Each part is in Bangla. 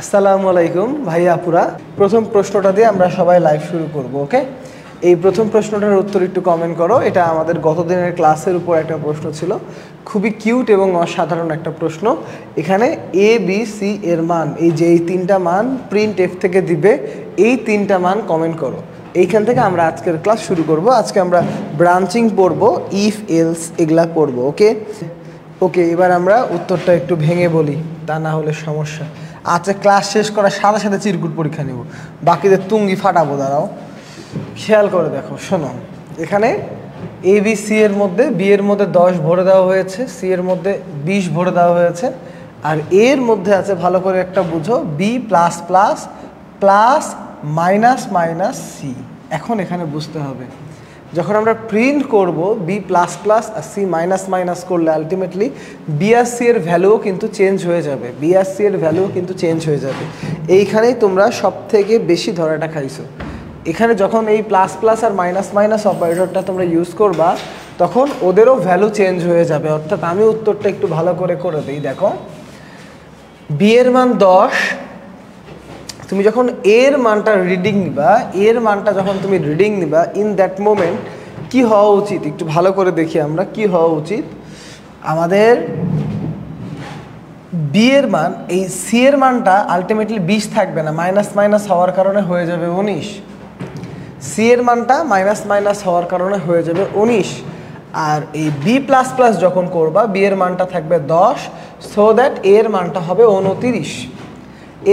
আসসালামু আলাইকুম ভাই আপুরা। প্রথম প্রশ্নটা দিয়ে আমরা সবাই লাইভ শুরু করব। ওকে, এই প্রথম প্রশ্নটার উত্তর একটু কমেন্ট করো। এটা আমাদের গত দিনের ক্লাসের উপর একটা প্রশ্ন ছিল, খুবই কিউট এবং অসাধারণ একটা প্রশ্ন। এখানে এ বি সি এর মান, এই তিনটা মান প্রিন্ট এফ থেকে দিবে, এই তিনটা মান কমেন্ট করো। এইখান থেকে আমরা আজকের ক্লাস শুরু করব। আজকে আমরা ব্রাঞ্চিং পড়বো, ইফ এলস এগুলা পড়বো। ওকে ওকে, এবার আমরা উত্তরটা একটু ভেঙে বলি, তা না হলে সমস্যা। আচ্ছা, ক্লাস শেষ করার সাথে সাথে চিরকুট পরীক্ষা নেব, বাকিদের তুঙ্গি ফাটাবো। দাঁড়াও, খেয়াল করে দেখো, শোনো। এখানে এ বি সি এর মধ্যে, বি এর মধ্যে 10 ভরে দেওয়া হয়েছে, সি এর মধ্যে 20 ভরে দেওয়া হয়েছে, আর এর মধ্যে আছে, ভালো করে একটা বুঝো, B plus plus plus minus minus C. এখন এখানে বুঝতে হবে, যখন আমরা প্রিন্ট করব বি প্লাস প্লাস আর সি মাইনাস মাইনাস করলে আলটিমেটলি বি আর সি এর ভ্যালুও কিন্তু চেঞ্জ হয়ে যাবে, বি আর সি এর ভ্যালুও কিন্তু চেঞ্জ হয়ে যাবে। এইখানেই তোমরা সব থেকে বেশি ধরাটা খাইছো। এখানে যখন এই প্লাস প্লাস আর মাইনাস মাইনাস অপারেটরটা তোমরা ইউজ করবা, তখন ওদেরও ভ্যালু চেঞ্জ হয়ে যাবে। অর্থাৎ আমি উত্তরটা একটু ভালো করে দিই। দেখো, বি এর মান 10, তুমি যখন এর মানটা রিডিং নিবা, এর মানটা যখন তুমি রিডিং নিবা, ইন দ্যাট মোমেন্ট কি হওয়া উচিত একটু ভালো করে দেখি আমরা। কি হওয়া উচিত আমাদের, বি এর মান, এই সি এর মানটা আলটিমেটলি 20 থাকবে না, মাইনাস মাইনাস হওয়ার কারণে হয়ে যাবে 19। সি এর মানটা মাইনাস মাইনাস হওয়ার কারণে হয়ে যাবে 19। আর এই বি প্লাস প্লাস যখন করবা, বি এর মানটা থাকবে 10, সো দ্যাট এর মানটা হবে 29।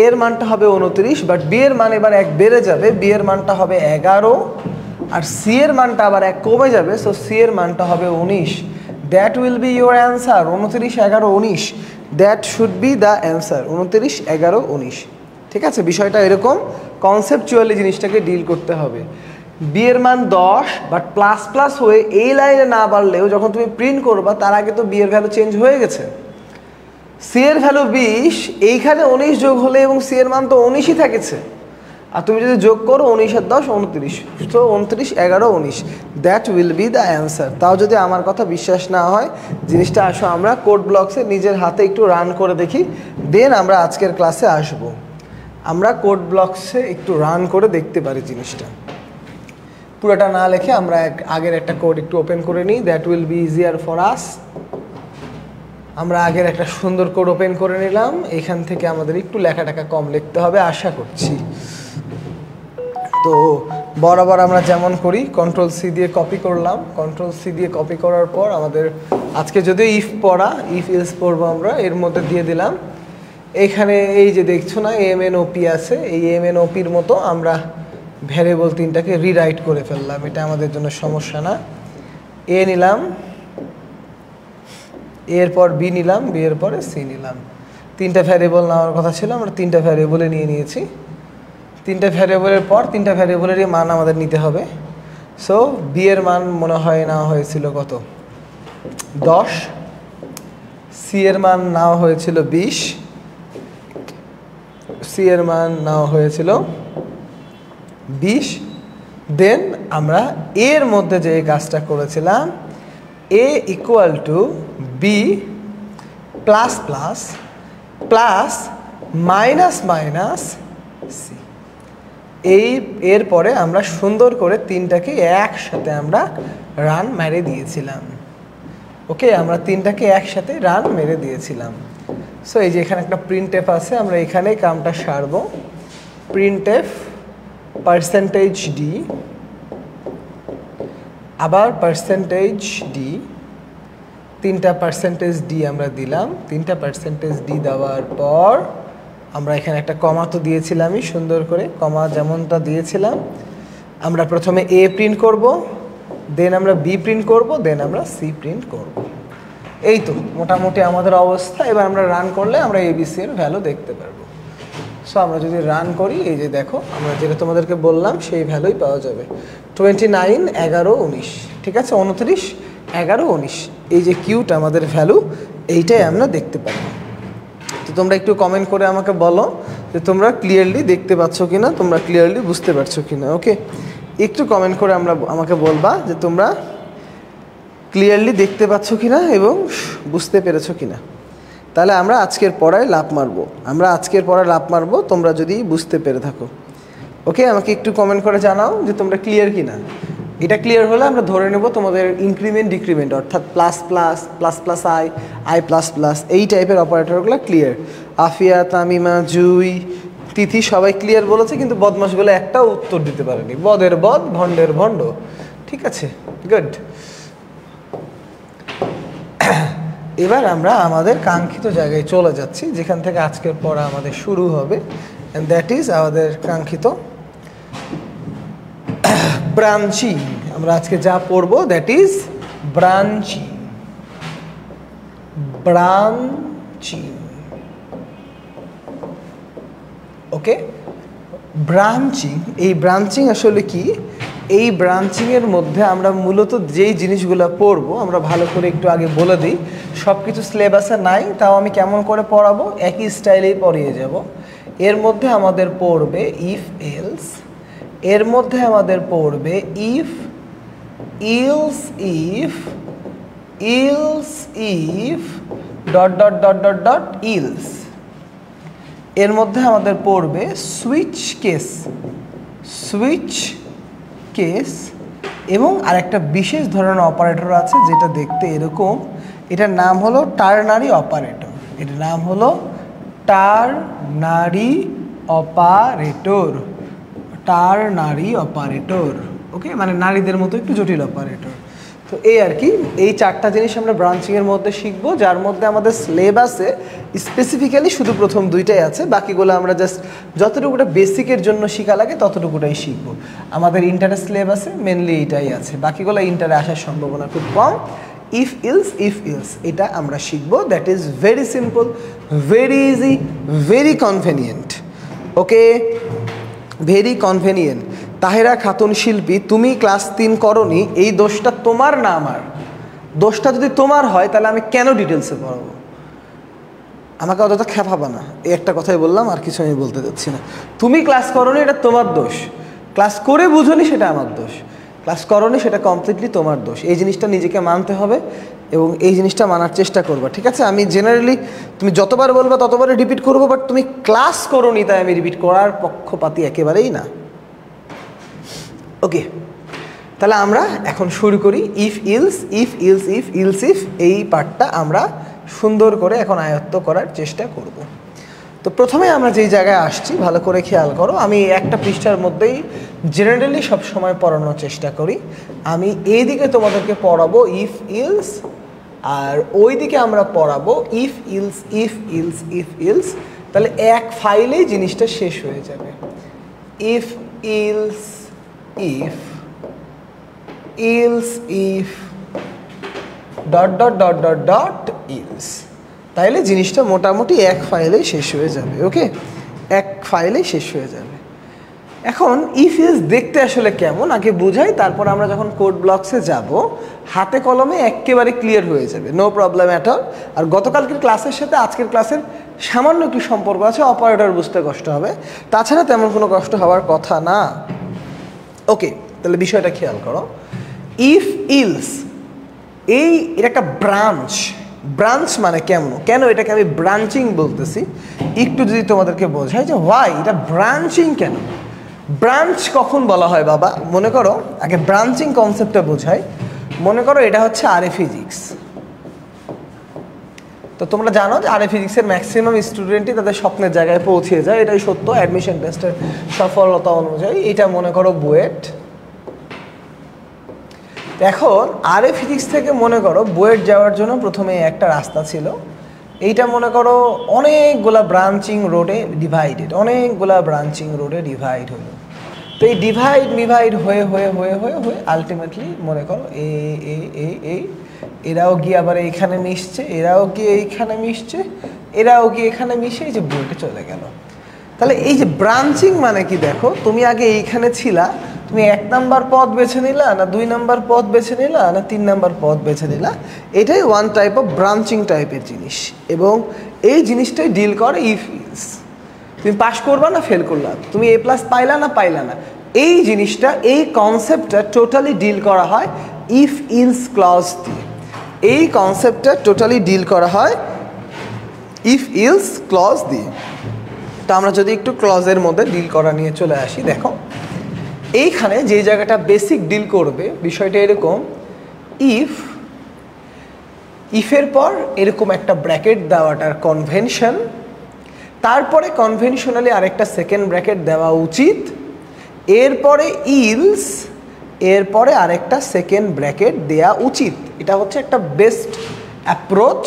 এর মানটা হবে 29, বাট বি এর মান এবার 1 বেড়ে যাবে, বি এর মানটা হবে 11, আর সি এর মানটা আবার 1 কমে যাবে, সো সি এর মানটা হবে 19। That will B your answer. 29, 11, 19, that should be the answer. 29, 11, 19। ঠিক আছে, বিষয়টা এরকম, কনসেপচুয়ালি জিনিসটাকে ডিল করতে হবে। বি এর মান 10, বাট প্লাস প্লাস হয়ে এই লাইনে না বাড়লেও যখন তুমি প্রিন্ট করবা, তার আগে তো বি এর ভ্যালু চেঞ্জ হয়ে গেছে। সি এর ভ্যালু 20, এইখানে 19 যোগ হলে, এবং সি এর মান তো 19ই থাকেছে, আর তুমি যদি যোগ করো 19 আর 10, 29, তো 29, 11, 19, that will B the answer. তাও যদি আমার কথা বিশ্বাস না হয়, জিনিসটা আসো আমরা কোড ব্লকসে নিজের হাতে একটু রান করে দেখি, দেন আমরা আজকের ক্লাসে আসব। আমরা কোড ব্লকসে একটু রান করে দেখতে পারি জিনিসটা, পুরোটা না লিখে আমরা আগের একটা কোড একটু ওপেন করে নিই, that will B easier for us. আমরা আগের একটা সুন্দর কোড ওপেন করে নিলাম। এখান থেকে আমাদের একটু লেখাটাকা কম লিখতে হবে আশা করছি। তো বরাবর আমরা যেমন করি, কন্ট্রোল সি দিয়ে কপি করলাম। কন্ট্রোল সি দিয়ে কপি করার পর আমাদের আজকে যদি ইফ পড়া, ইফ এলস পড়বো আমরা, এর মধ্যে দিয়ে দিলাম। এখানে এই যে দেখছো না এম এন ওপি আছে, এই এম এন ওপির মতো আমরা ভ্যারিয়েবল তিনটাকে রিরাইট করে ফেললাম। এটা আমাদের জন্য সমস্যা না। এ নিলাম, এরপর বি নিলাম, বি এর পরে সি নিলাম। তিনটা ভ্যারিয়েবল নেওয়ার কথা ছিল, আমরা তিনটা ভ্যারিয়েবলে নিয়ে নিয়েছি। তিনটা ভ্যারিয়েবলের পর তিনটা ভ্যারিয়েবলেরই মান আমাদের নিতে হবে। সো বি এর মান মনে হয় নেওয়া হয়েছিল কত, 10। সি এর মান নেওয়া হয়েছিল 20, সি এর মান নেওয়া হয়েছিল 20। দেন আমরা এর মধ্যে যে কাজটা করেছিলাম, A equal to B plus plus plus minus minus C. এরপরে আমরা সুন্দর করে তিনটাকে একসাথে আমরা রান মেরে দিয়েছিলাম। ওকে, আমরা তিনটাকে একসাথে রান মেরে দিয়েছিলাম। সো এই যে এখানে একটা প্রিন্ট এফ আছে, আমরা এখানেই কামটা সারবো। প্রিন্ট এফ পার্সেন্টেজ ডি, আবার পার্সেন্টেজ ডি, তিনটা পার্সেন্টেজ ডি আমরা দিলাম। তিনটা পার্সেন্টেজ ডি দেওয়ার পর আমরা এখানে একটা কমা তো দিয়েছিলামই, সুন্দর করে কমা যেমনটা দিয়েছিলাম। আমরা প্রথমে এ প্রিন্ট করব, দেন আমরা বি প্রিন্ট করব, দেন আমরা সি প্রিন্ট করব। এই তো মোটামুটি আমাদের অবস্থা। এবার আমরা রান করলে আমরা এবিসি এর ভ্যালু দেখতে পারবো। সো আমরা যদি রান করি, এই যে দেখো, আমরা যেটা তোমাদেরকে বললাম সেই ভ্যালুই পাওয়া যাবে, 29, 11, 19। ঠিক আছে, 29, 11, 19, এই যে কিউট আমাদের ভ্যালু, এইটাই আমরা দেখতে পাবো। তো তোমরা একটু কমেন্ট করে আমাকে বলো যে তোমরা ক্লিয়ারলি দেখতে পাচ্ছ কিনা, তোমরা ক্লিয়ারলি বুঝতে পারছো কিনা। ওকে, একটু কমেন্ট করে আমাকে বলবা যে তোমরা ক্লিয়ারলি দেখতে পাচ্ছ কিনা এবং বুঝতে পেরেছো কিনা। তাহলে আমরা আজকের পড়ায় লাভ মারবো তোমরা যদি বুঝতে পেরে থাকো। ওকে, আমাকে একটু কমেন্ট করে জানাও যে তোমরা ক্লিয়ার কি না। এটা ক্লিয়ার হলে আমরা ধরে নেব তোমাদের ইনক্রিমেন্ট ডিক্রিমেন্ট অর্থাৎ plus plus plus plus I plus plus এই টাইপের অপারেটরগুলো ক্লিয়ার। আফিয়া, তামিমা, জুই, তিথি সবাই ক্লিয়ার বলেছে, কিন্তু বদমাশগুলো একটাও উত্তর দিতে পারেনি। বদের বদ, ভণ্ডের ভণ্ড। ঠিক আছে, গুড। এবার আমরা আমাদের কাঙ্ক্ষিত জায়গায় চলে যাচ্ছি, যেখান থেকে আজকের পড়া আমাদের শুরু হবে, অ্যান্ড দ্যাট ইজ আমাদের কাঙ্ক্ষিত ব্রাঞ্চিং। আমরা আজকে যা পড়বো that is branching. Okay, branching. এই ব্রাঞ্চিং আসলে কি? এই ব্রাঞ্চিংয়ের মধ্যে আমরা মূলত যেই জিনিসগুলো পড়বো আমরা ভালো করে একটু আগে বলে দিই। সব কিছু সিলেবাসে নাই, তাও আমি কেমন করে পড়াবো একই স্টাইলেই পড়িয়ে যাব। এর মধ্যে আমাদের পড়বে ইফ এলস, এর মধ্যে আমাদের পড়বে if, else if, else if, dot dot dot dot dot else. এর মধ্যে আমাদের পড়বে সুইচ কেস, সুইচ কেস, এবং আরেকটা বিশেষ ধরনের অপারেটর আছে যেটা দেখতে এরকম। এটার নাম হলো টার্নারি অপারেটর। এটার নাম হলো টার্নারি অপারেটর, টার্নারি অপারেটর। ওকে, মানে নারীদের মতো একটু জটিল অপারেটর। তো এই আর কি, এই চারটা জিনিস আমরা ব্রাঞ্চিংয়ের মধ্যে শিখবো, যার মধ্যে আমাদের সিলেবাসে স্পেসিফিক্যালি শুধু প্রথম দুইটাই আছে, বাকিগুলো আমরা জাস্ট যতটুকুটা বেসিকের জন্য শেখা লাগে ততটুকুটাই শিখবো। আমাদের ইন্টারে সিলেবাসে মেনলি এইটাই আছে, বাকিগুলো ইন্টারে আসার সম্ভাবনা খুব কম। ইফ ইলস এটা আমরা শিখবো। That is very simple, very easy, very convenient. Okay, very convenient. Tahera Khatun শিল্পী, তুমি ক্লাস 3 করনি, এই দোষটা তোমার না আমার। দোষটা যদি তোমার হয় তাহলে আমি কেন ডিটেলসে পড়াবো? আমাকে অতটা খেপাবা না, এই একটা কথাই বললাম, আর কিছু আমি বলতে যাচ্ছি না। তুমি ক্লাস করনি এটা তোমার দোষ, ক্লাস করে বুঝোনি সেটা আমার দোষ, ক্লাস করনি সেটা কমপ্লিটলি তোমার দোষ। এই জিনিসটা নিজেকে মানতে হবে এবং এই জিনিসটা মানার চেষ্টা করবা। ঠিক আছে, আমি জেনারেলি তুমি যতবার বলবা ততবারই রিপিট করবো, বাট তুমি ক্লাস করোনি তাই আমি রিপিট করার পক্ষপাতী একেবারেই না। ওকে, তাহলে আমরা এখন শুরু করি। ইফ ইলস ইফ এই পার্টটা আমরা সুন্দর করে এখন আয়ত্ত করার চেষ্টা করব। তো প্রথমে আমরা যেই জায়গায় আসছি ভালো করে খেয়াল করো। আমি একটা পৃষ্ঠার মধ্যেই জেনারেলি সবসময় পড়ানোর চেষ্টা করি। আমি এই দিকে তোমাদেরকে পড়াবো ইফ ইলস, আর ওই দিকে আমরা পড়াবো ইফ ইলস। তাহলে এক ফাইলেই জিনিসটা শেষ হয়ে যাবে। If else if dot dot dot dot dot else. তাইলে জিনিসটা মোটামুটি এক ফাইলেই শেষ হয়ে যাবে। ওকে, এক ফাইলেই শেষ হয়ে যাবে। এখন ইফ ইলস দেখতে আসলে কেমন আগে বুঝাই, তারপর আমরা যখন কোড ব্লকসে যাব হাতে কলমে একেবারে ক্লিয়ার হয়ে যাবে, নো প্রবলেম অ্যাট অল। আর গতকালকের ক্লাসের সাথে আজকের ক্লাসের সামান্য একটু সম্পর্ক আছে, অপারেটর বুঝতে কষ্ট হবে, তাছাড়া তেমন কোনো কষ্ট হওয়ার কথা না। ওকে, তাহলে বিষয়টা খেয়াল করো। ইফ ইলস এটা একটা ব্রাঞ্চ মানে কেন এটাকে আমি ব্রাঞ্চিং বলতেছি একটু যদি তোমাদেরকে বোঝাই যে হোয়াই এটা ব্রাঞ্চিং কেন। ব্রাঞ্চ কখন বলা হয় বাবা? মনে করো আগে ব্রাঞ্চিং কনসেপ্টটা বোঝাই। মনে করো এটা হচ্ছে আরএ ফিজিক্স। তো তোমরা জানো যে আরএ ফিজিক্সের ম্যাক্সিমাম স্টুডেন্টই তাদের স্বপ্নের জায়গায় পৌঁছে যায়, এটাই সত্য অ্যাডমিশন টেস্টের সফলতা অনুযায়ী। এটা মনে করো বুয়েট। এখন আরএ ফিজিক্স থেকে মনে করো বুয়েট যাওয়ার জন্য প্রথমে একটা রাস্তা ছিল, এইটা মনে করো অনেকগুলা ব্রাঞ্চিং রোডে ডিভাইডেড, ডিভাইড হলো। তো এই ডিভাইড হয়ে আলটিমেটলি মনে করো এরাও গিয়ে আবার এইখানে মিশছে, এরাও গিয়ে এইখানে মিশছে, এরাও গিয়ে এখানে মিশে এই যে বুয়েটে চলে গেল। তাহলে এই যে ব্রাঞ্চিং মানে কি দেখো, তুমি আগে এইখানে ছিলা, তুমি 1 নাম্বার পথ বেছে নিলা না 2 নাম্বার পথ বেছে নিলা না 3 নাম্বার পথ বেছে নিলা, এটাই ওয়ান টাইপ অফ ব্রাঞ্চিং টাইপের জিনিস। এবং এই জিনিসটাই ডিল করে ইফ ইলস। তুমি পাস করবা না ফেল করলা, তুমি A+ পাইলা না, এই জিনিসটা, এই কনসেপ্টটা টোটালি ডিল করা হয় ইফ ইলস ক্লজ দিয়ে। এই কনসেপ্টটা টোটালি ডিল করা হয় ইফ ইলস ক্লজ দিয়ে। তো আমরা যদি একটু ক্লজের মধ্যে ডিল করা নিয়ে চলে আসি, দেখো এইখানে যে জায়গাটা বেসিক ডিল করবে বিষয়টা এরকম, ইফের পর এরকম একটা ব্র্যাকেট দেওয়াটার কনভেনশন, তারপরে কনভেনশনালি আরেকটা সেকেন্ড ব্র্যাকেট দেওয়া উচিত, এরপরে ইলস, এরপরে আরেকটা সেকেন্ড ব্র্যাকেট দেওয়া উচিত। এটা হচ্ছে একটা বেস্ট অ্যাপ্রোচ।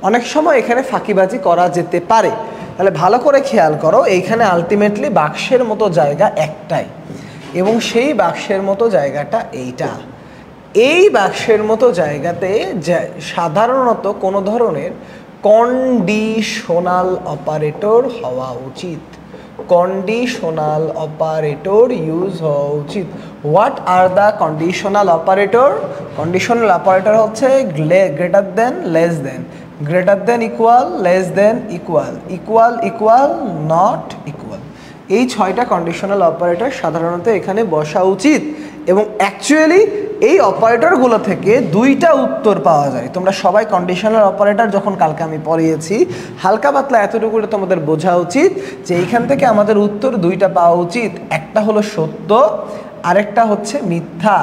অনেক সময় এখানে ফাঁকিবাজি করা যেতে পারে। তাহলে ভালো করে খেয়াল করো, এইখানে আলটিমেটলি বাক্সের মতো জায়গা একটাই, এবং সেই বাক্সের মতো জায়গাটা এইটা। এই বাক্সের মতো জায়গাতে সাধারণত কোনো ধরনের কন্ডিশনাল অপারেটর হওয়া উচিত, কন্ডিশনাল অপারেটর ইউজ হওয়া উচিত। What are the conditional operator? Conditional operator হচ্ছে greater than, less than, greater than equal, less than equal, equal equal, not equal. এই 6টা কন্ডিশনাল অপারেটর সাধারণত এখানে বসা উচিত, এবং অ্যাকচুয়ালি এই অপারেটরগুলো থেকে 2টা উত্তর পাওয়া যায়। তোমরা সবাই কন্ডিশনাল অপারেটর যখন কালকে আমি পড়িয়েছি, হালকা পাতলা এতটুকু তোমাদের বোঝা উচিত যে এইখান থেকে আমাদের উত্তর 2টা পাওয়া উচিত। একটা হলো সত্য, আরেকটা হচ্ছে মিথ্যা।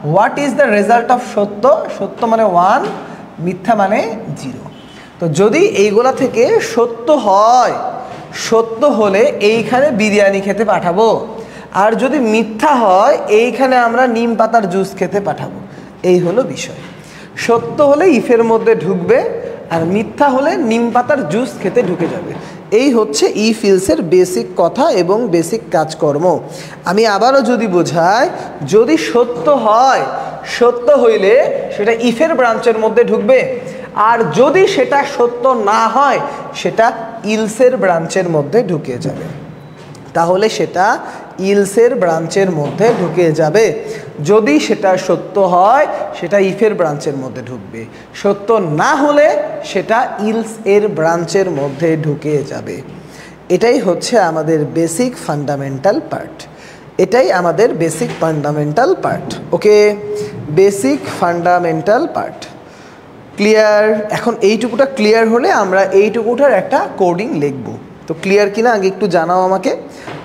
What is the result of সত্য? সত্য মানে 1, মিথ্যা মানে 0। তো যদি এইগুলা থেকে সত্য হয়, সত্য হলে এইখানে বিরিয়ানি খেতে পাঠাবো, আর যদি মিথ্যা হয় এইখানে আমরা নিম পাতার জুস খেতে পাঠাবো। এই হলো বিষয়। সত্য হলে ইফের মধ্যে ঢুকবে, আর মিথ্যা হলে নিম পাতার জুস খেতে ঢুকে যাবে। এই হচ্ছে ইফ ইলসের বেসিক কথা এবং বেসিক কাজকর্ম। আমি আবারও যদি বোঝাই, যদি সত্য হয়, সত্য হইলে সেটা ইফের ব্রাঞ্চের মধ্যে ঢুকবে, আর যদি সেটা সত্য না হয় সেটা ইলসের ব্রাঞ্চের মধ্যে ঢুকে যাবে। তাহলে সেটা ইলসের ব্রাঞ্চের মধ্যে ঢুকে যাবে। যদি সেটা সত্য হয় সেটা ইফের ব্রাঞ্চের মধ্যে ঢুকবে, সত্য না হলে সেটা ইলস এর ব্রাঞ্চের মধ্যে ঢুকে যাবে। এটাই হচ্ছে আমাদের বেসিক ফান্ডামেন্টাল পার্ট, এটাই আমাদের বেসিক ফান্ডামেন্টাল পার্ট। ওকে, বেসিক ফান্ডামেন্টাল পার্ট ক্লিয়ার। এখন এইটুকুটা ক্লিয়ার হলে আমরা এইটুকুটার একটা কোডিং লিখব। তো ক্লিয়ার কিনা আগে একটু জানাও আমাকে।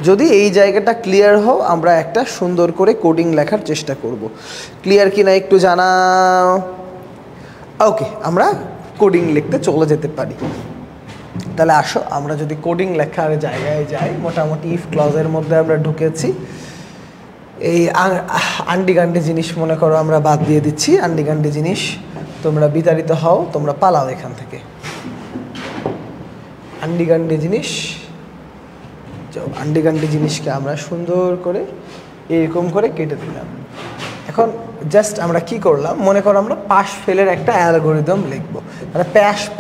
যদি এই জায়গাটা ক্লিয়ার হও, আমরা একটা সুন্দর করে কোডিং লেখার চেষ্টা করব। ক্লিয়ার কিনা একটু জানাও। ওকে, আমরা কোডিং লিখতে চলে যেতে পারি। তাহলে আসো আমরা যদি কোডিং লেখার জায়গায় যাই, মোটামুটি ইফ ক্লজের মধ্যে আমরা ঢুকেছি। এই আন্ডিগান্ডি জিনিস মনে করো আমরা বাদ দিয়ে দিচ্ছি। আন্ডিগান্ডি জিনিস তোমরা বিতাড়িত হও, তোমরা পালাও এখান থেকে। আন্ডিগান্ডি জিনিস, আন্ডিগান্ডি জিনিসকে আমরা সুন্দর করে এরকম করে কেটে দিলাম। এখন জাস্ট আমরা কি করলাম, মনে করো আমরা পাস ফেলের একটা অ্যালগোরিদম লিখবো, মানে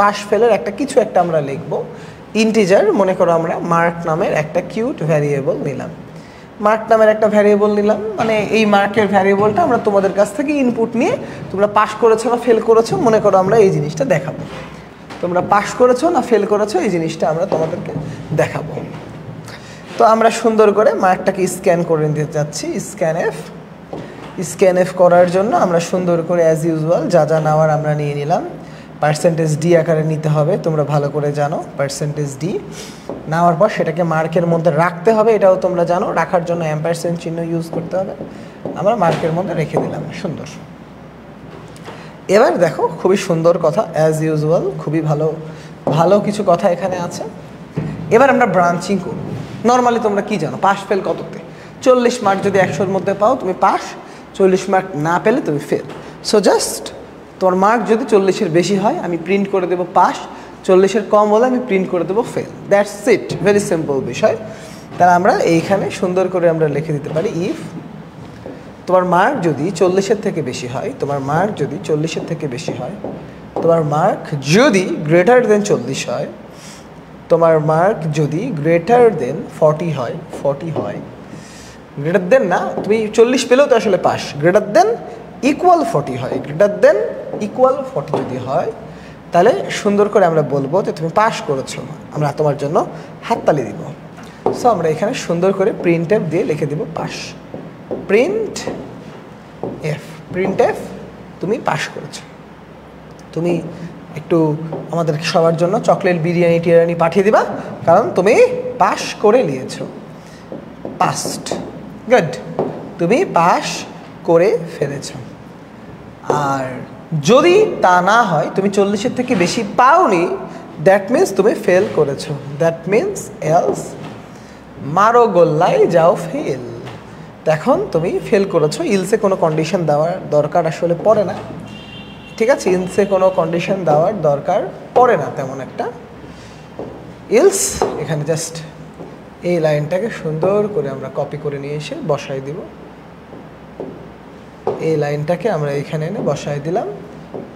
পাস ফেলের একটা কিছু একটা আমরা লিখবো। ইন্টিজার, মনে করো আমরা মার্ক নামের একটা কিউট ভ্যারিয়েবল নিলাম, মার্ক নামের একটা ভ্যারিয়েবল নিলাম, মানে এই মার্কের ভ্যারিয়েবলটা আমরা তোমাদের কাছ থেকে ইনপুট নিয়ে তোমরা পাস করেছো না ফেল করেছো, মনে করো আমরা এই জিনিসটা দেখাবো। তোমরা পাস করেছো না ফেল করেছো এই জিনিসটা আমরা তোমাদেরকে দেখাবো। তো আমরা সুন্দর করে মার্কটাকে স্ক্যান করে নিতে চাচ্ছি। স্ক্যান এফ করার জন্য আমরা সুন্দর করে অ্যাজ ইউজুয়াল যা যা নেওয়ার আমরা নিয়ে নিলাম। পার্সেন্টেজ ডি আকারে নিতে হবে, তোমরা ভালো করে জানো। পার্সেন্টেজ ডি নেওয়ার পর সেটাকে মার্কের মধ্যে রাখতে হবে, এটাও তোমরা জানো। রাখার জন্য অ্যাম্পারসেন্ট চিহ্ন ইউজ করতে হবে। আমরা মার্কের মধ্যে রেখে দিলাম, সুন্দর। এবার দেখো খুবই সুন্দর কথা, অ্যাজ ইউজুয়াল খুবই ভালো কিছু কথা এখানে আছে। এবার আমরা ব্রাঞ্চিং করব। নর্মালি তোমরা কি জানো, পাস ফেল কততে? 40 মার্ক যদি 100-র মধ্যে পাও তুমি পাস, 40 মার্ক না পেলে তুমি ফেল। সো জাস্ট তোমার মার্ক যদি 40-এর বেশি হয় আমি প্রিন্ট করে দেবো পাস, 40-এর কম হলে আমি প্রিন্ট করে দেবো fail. That's it, very simple বিষয়। তাহলে আমরা এইখানে সুন্দর করে আমরা লিখে দিতে পারি, ইফ তোমার মার্ক যদি 40-এর থেকে বেশি হয়, তোমার মার্ক যদি 40-এর থেকে বেশি হয়, তোমার মার্ক যদি গ্রেটার দেন 40 হয়, তোমার মার্ক যদি গ্রেটার দেন 40 হয়, গ্রেটার দেন না, তুমি 40 পেলেও তো আসলে পাস, গ্রেটার দেন ইকুয়াল 40 হয়, গ্রেটার দেন ইকুয়াল 40 যদি হয়, তাহলে সুন্দর করে আমরা বলবো যে তুমি পাস করেছো, আমরা তোমার জন্য হাততালি দিব। সো আমরা এখানে সুন্দর করে প্রিন্ট এফ দিয়ে লিখে দিব পাস। প্রিন্ট এফ তুমি পাস করেছো, তুমি একটু আমাদের সবার জন্য চকলেট বিরিয়ানি টিরিয়ানি পাঠিয়ে দিবা, কারণ তুমি পাস করে নিয়েছো, পাস্ট। গুড, তুমি পাস করে ফেলেছো। আর যদি তা না হয়, তুমি 40-এর থেকে বেশি পাওনি, দ্যাট মিন্স তুমি ফেল করেছো। দ্যাট মিন্স এলস, মারো গোল্লায় যাও ফেল। এখন তুমি ফেল করেছো। ইলসে কোনো কন্ডিশন দেওয়ার দরকার আসলে পড়ে না, ঠিক আছে? ইলসে কোনো কন্ডিশন দেওয়ার দরকার পড়ে না তেমন একটা। ইলস এখানে জাস্ট এই লাইনটাকে সুন্দর করে আমরা কপি করে নিয়ে এসে বসাই দিব। এই লাইনটাকে আমরা এখানে এনে বসাই দিলাম।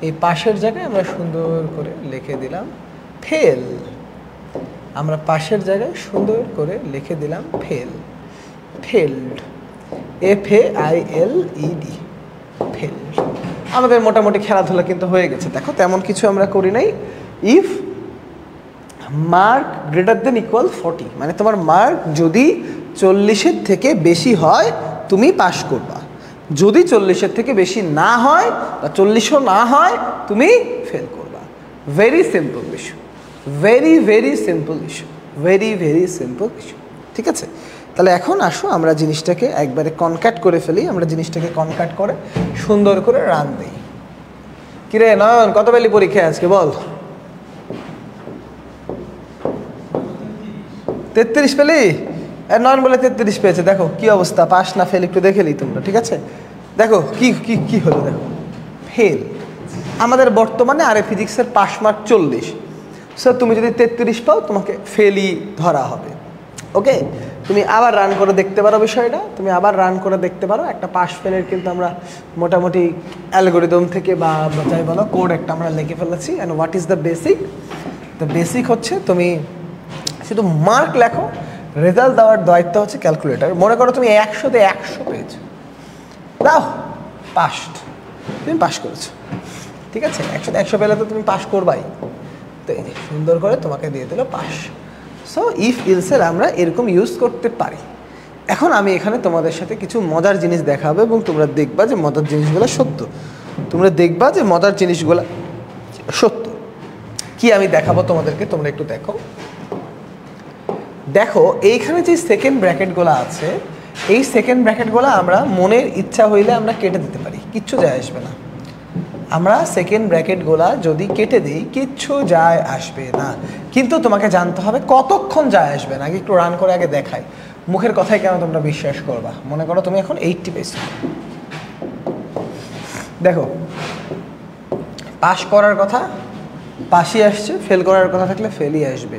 এই পাশের জায়গায় আমরা সুন্দর করে লিখে দিলাম ফেল। আমরা পাশের জায়গায় সুন্দর করে লিখে দিলাম ফেল, ফেলড, FAILED, ফেলড। আমাদের মোটামুটি খেলাধুলা কিন্তু হয়ে গেছে। দেখো তেমন কিছু আমরা করি নাই। If mark greater than equal 40, মানে তোমার মার্ক যদি 40-এর থেকে বেশি হয় তুমি পাস করবা, যদি 40-এর থেকে বেশি না হয় বা 40ও না হয় তুমি ফেল করবা। Very simple issue, very very simple issue, very very simple issue, ঠিক আছে? তাহলে এখন আসো আমরা জিনিসটাকে একবারে কনক্যাট করে ফেলি। আমরা জিনিসটাকে কনক্যাট করে সুন্দর করে রান দিই। কিরে নয়ন, কত পেলি পরীক্ষায় আজকে বল? 33 পেলি? নয়ন বলে 33 পেয়েছে। দেখো কি অবস্থা, পাস না ফেল একটু দেখে নি তোমরা, ঠিক আছে? দেখো কি কি কি হলো, দেখো ফেল। আমাদের বর্তমানে আরে ফিজিক্সের পাস মার্ক 40, সো তুমি যদি 33 পাও তোমাকে ফেলই ধরা হবে। ওকে, তুমি আবার রান করে দেখতে পারো বিষয়টা, তুমি আবার রান করে দেখতে পারো। একটা পাস ফেলের কিন্তু আমরা মোটামুটি অ্যালগোরিদম থেকে বা যাই বলো কোড একটা আমরা লিখে ফেলেছি। And what is the basic? The basic হচ্ছে তুমি শুধু মার্ক লেখো, রেজাল্ট দেওয়ার দায়িত্ব হচ্ছে ক্যালকুলেটার। মনে করো তুমি 100-তে 100 পেয়েছো, দাও পাস্ট, তুমি পাস করেছো, ঠিক আছে? 100-তে 100 পেলে তো তুমি পাস করবাই। তো এই যে সুন্দর করে তোমাকে দিয়ে দিল পাস। সো ইফ ইলসের আমরা এরকম ইউজ করতে পারি। এখন আমি এখানে তোমাদের সাথে কিছু মজার জিনিস দেখাবো এবং তোমরা দেখবা যে মজার জিনিসগুলো সত্য। তোমরা দেখবা যে মজার জিনিসগুলো সত্য। কি আমি দেখাবো তোমাদেরকে, তোমরা একটু দেখো। দেখো এইখানে যে সেকেন্ড ব্র্যাকেটগুলো আছে, এই সেকেন্ড ব্র্যাকেটগুলো আমরা মনের ইচ্ছা হইলে আমরা কেটে দিতে পারি, কিচ্ছু যায় আসবে না। আমরা সেকেন্ড ব্র্যাকেটগুলা যদি কেটে দিই কিচ্ছু যায় আসবে না, কিন্তু তোমাকে জানতে হবে কতক্ষণ যায় আসবে না। আগে একটু রান করে আগে দেখাই, মুখের কথাই কেন তোমরা বিশ্বাস করবা। মনে করো তুমি এখন 80 পেয়েছো, দেখো পাস করার কথা পাশই আসছে, ফেল করার কথা থাকলে ফেলই আসবে।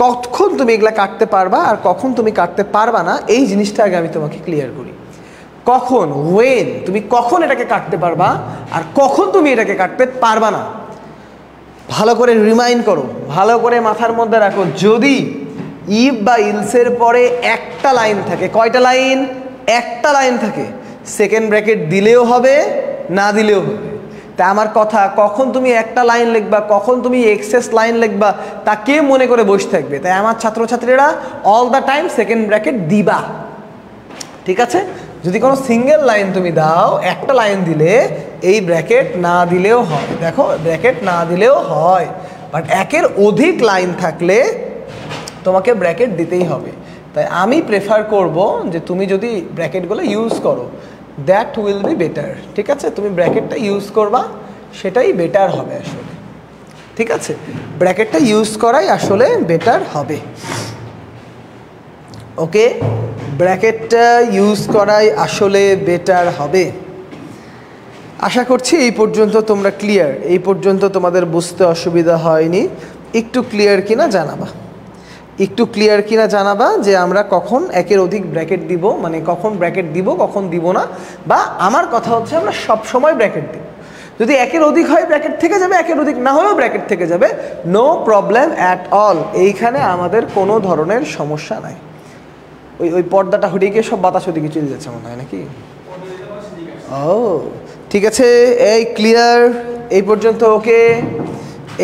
কখন তুমি এগুলা কাটতে পারবা আর কখন তুমি কাটতে পারবা না, এই জিনিসটা আগে আমি তোমাকে ক্লিয়ার করি। কখন, ওয়েন, তুমি কখন এটাকে কাটতে পারবা আর কখন তুমি এটাকে কাটতে পারবা না, ভালো করে রিমাইন্ড করো, ভালো করে মাথার মধ্যে রাখো। যদি ইফ বা ইলসের পরে একটা লাইন থাকে, কয়টা লাইন? একটা লাইন থাকে, সেকেন্ড ব্র্যাকেট দিলেও হবে না দিলেও হবে। তা আমার কথা, কখন তুমি একটা লাইন লিখবা, কখন তুমি এক্সেস লাইন লিখবা, তা কে মনে করে বসে থাকবে? তাই আমার ছাত্রছাত্রীরা all the time second bracket দিবা, ঠিক আছে? যদি কোনো সিঙ্গেল লাইন তুমি দাও, একটা লাইন দিলে এই ব্র্যাকেট না দিলেও হয়। দেখো ব্র্যাকেট না দিলেও হয়, বাট একের অধিক লাইন থাকলে তোমাকে ব্র্যাকেট দিতেই হবে। তাই আমি প্রেফার করব যে তুমি যদি ব্র্যাকেটগুলো ইউজ করো, দ্যাট উইল বি বেটার, ঠিক আছে? তুমি ব্র্যাকেটটা ইউজ করবা, সেটাই বেটার হবে আসলে, ঠিক আছে? ব্র্যাকেটটা ইউজ করাই আসলে বেটার হবে। ওকে, ব্র্যাকেটটা ইউজ করাই আসলে বেটার হবে। আশা করছি এই পর্যন্ত তোমরা ক্লিয়ার, এই পর্যন্ত তোমাদের বুঝতে অসুবিধা হয়নি। একটু ক্লিয়ার কিনা জানাবা, একটু ক্লিয়ার কিনা জানাবা যে আমরা কখন একের অধিক ব্র্যাকেট দিব, মানে কখন ব্র্যাকেট দিব কখন দিব না। বা আমার কথা হচ্ছে আমরা সব সময় ব্র্যাকেট দিব। যদি একের অধিক হয় ব্র্যাকেট থেকে যাবে, একের অধিক না হলেও ব্র্যাকেট থেকে যাবে, নো প্রবলেম অ্যাট অল। এইখানে আমাদের কোনো ধরনের সমস্যা নাই। ওই পর্দাটা হটিয়ে গিয়ে সব বাতাস ওদিকে চলে যাচ্ছে মনে হয় নাকি? ও ঠিক আছে, এই ক্লিয়ার, এই পর্যন্ত ওকে,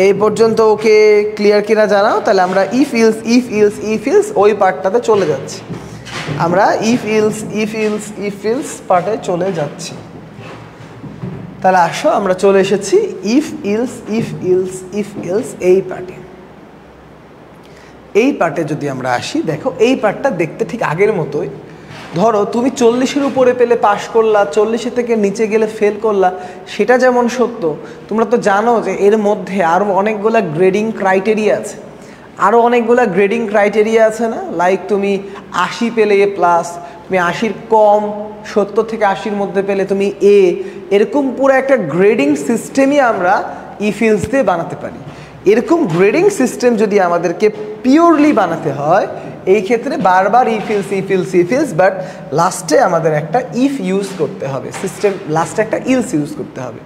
এই পর্যন্ত ওকে, ক্লিয়ার কিনা জানাও। তাহলে আমরা if else if else if else ওই পার্টটাতে চলে যাচ্ছি। আমরা if else if else if else পার্টে চলে যাচ্ছি। তাহলে আসো আমরা চলে এসেছি ইফ ইলস এই পার্টে। এই পার্টে যদি আমরা আসি, দেখো এই পার্টটা দেখতে ঠিক আগের মতোই। ধরো তুমি 40-এর উপরে পেলে পাশ করলা, 40-এর থেকে নিচে গেলে ফেল করলা, সেটা যেমন সত্য, তোমরা তো জানো যে এর মধ্যে আরও অনেকগুলা গ্রেডিং ক্রাইটেরিয়া আছে। আরও অনেকগুলা গ্রেডিং ক্রাইটেরিয়া আছে না? লাইক তুমি 80 পেলে A+, তুমি 80-র কম, 70 থেকে 80-র মধ্যে পেলে তুমি A, এরকম পুরো একটা গ্রেডিং সিস্টেমই আমরা ইফ ইলস দিয়ে বানাতে পারি। এরকম গ্রেডিং সিস্টেম যদি আমাদেরকে পিওরলি বানাতে হয়, এই ক্ষেত্রে বারবার ইফ ইলস, বাট লাস্টে আমাদের একটা ইফ ইউজ করতে হবে, সিস্টেম লাস্টে একটা ইলস ইউজ করতে হবে।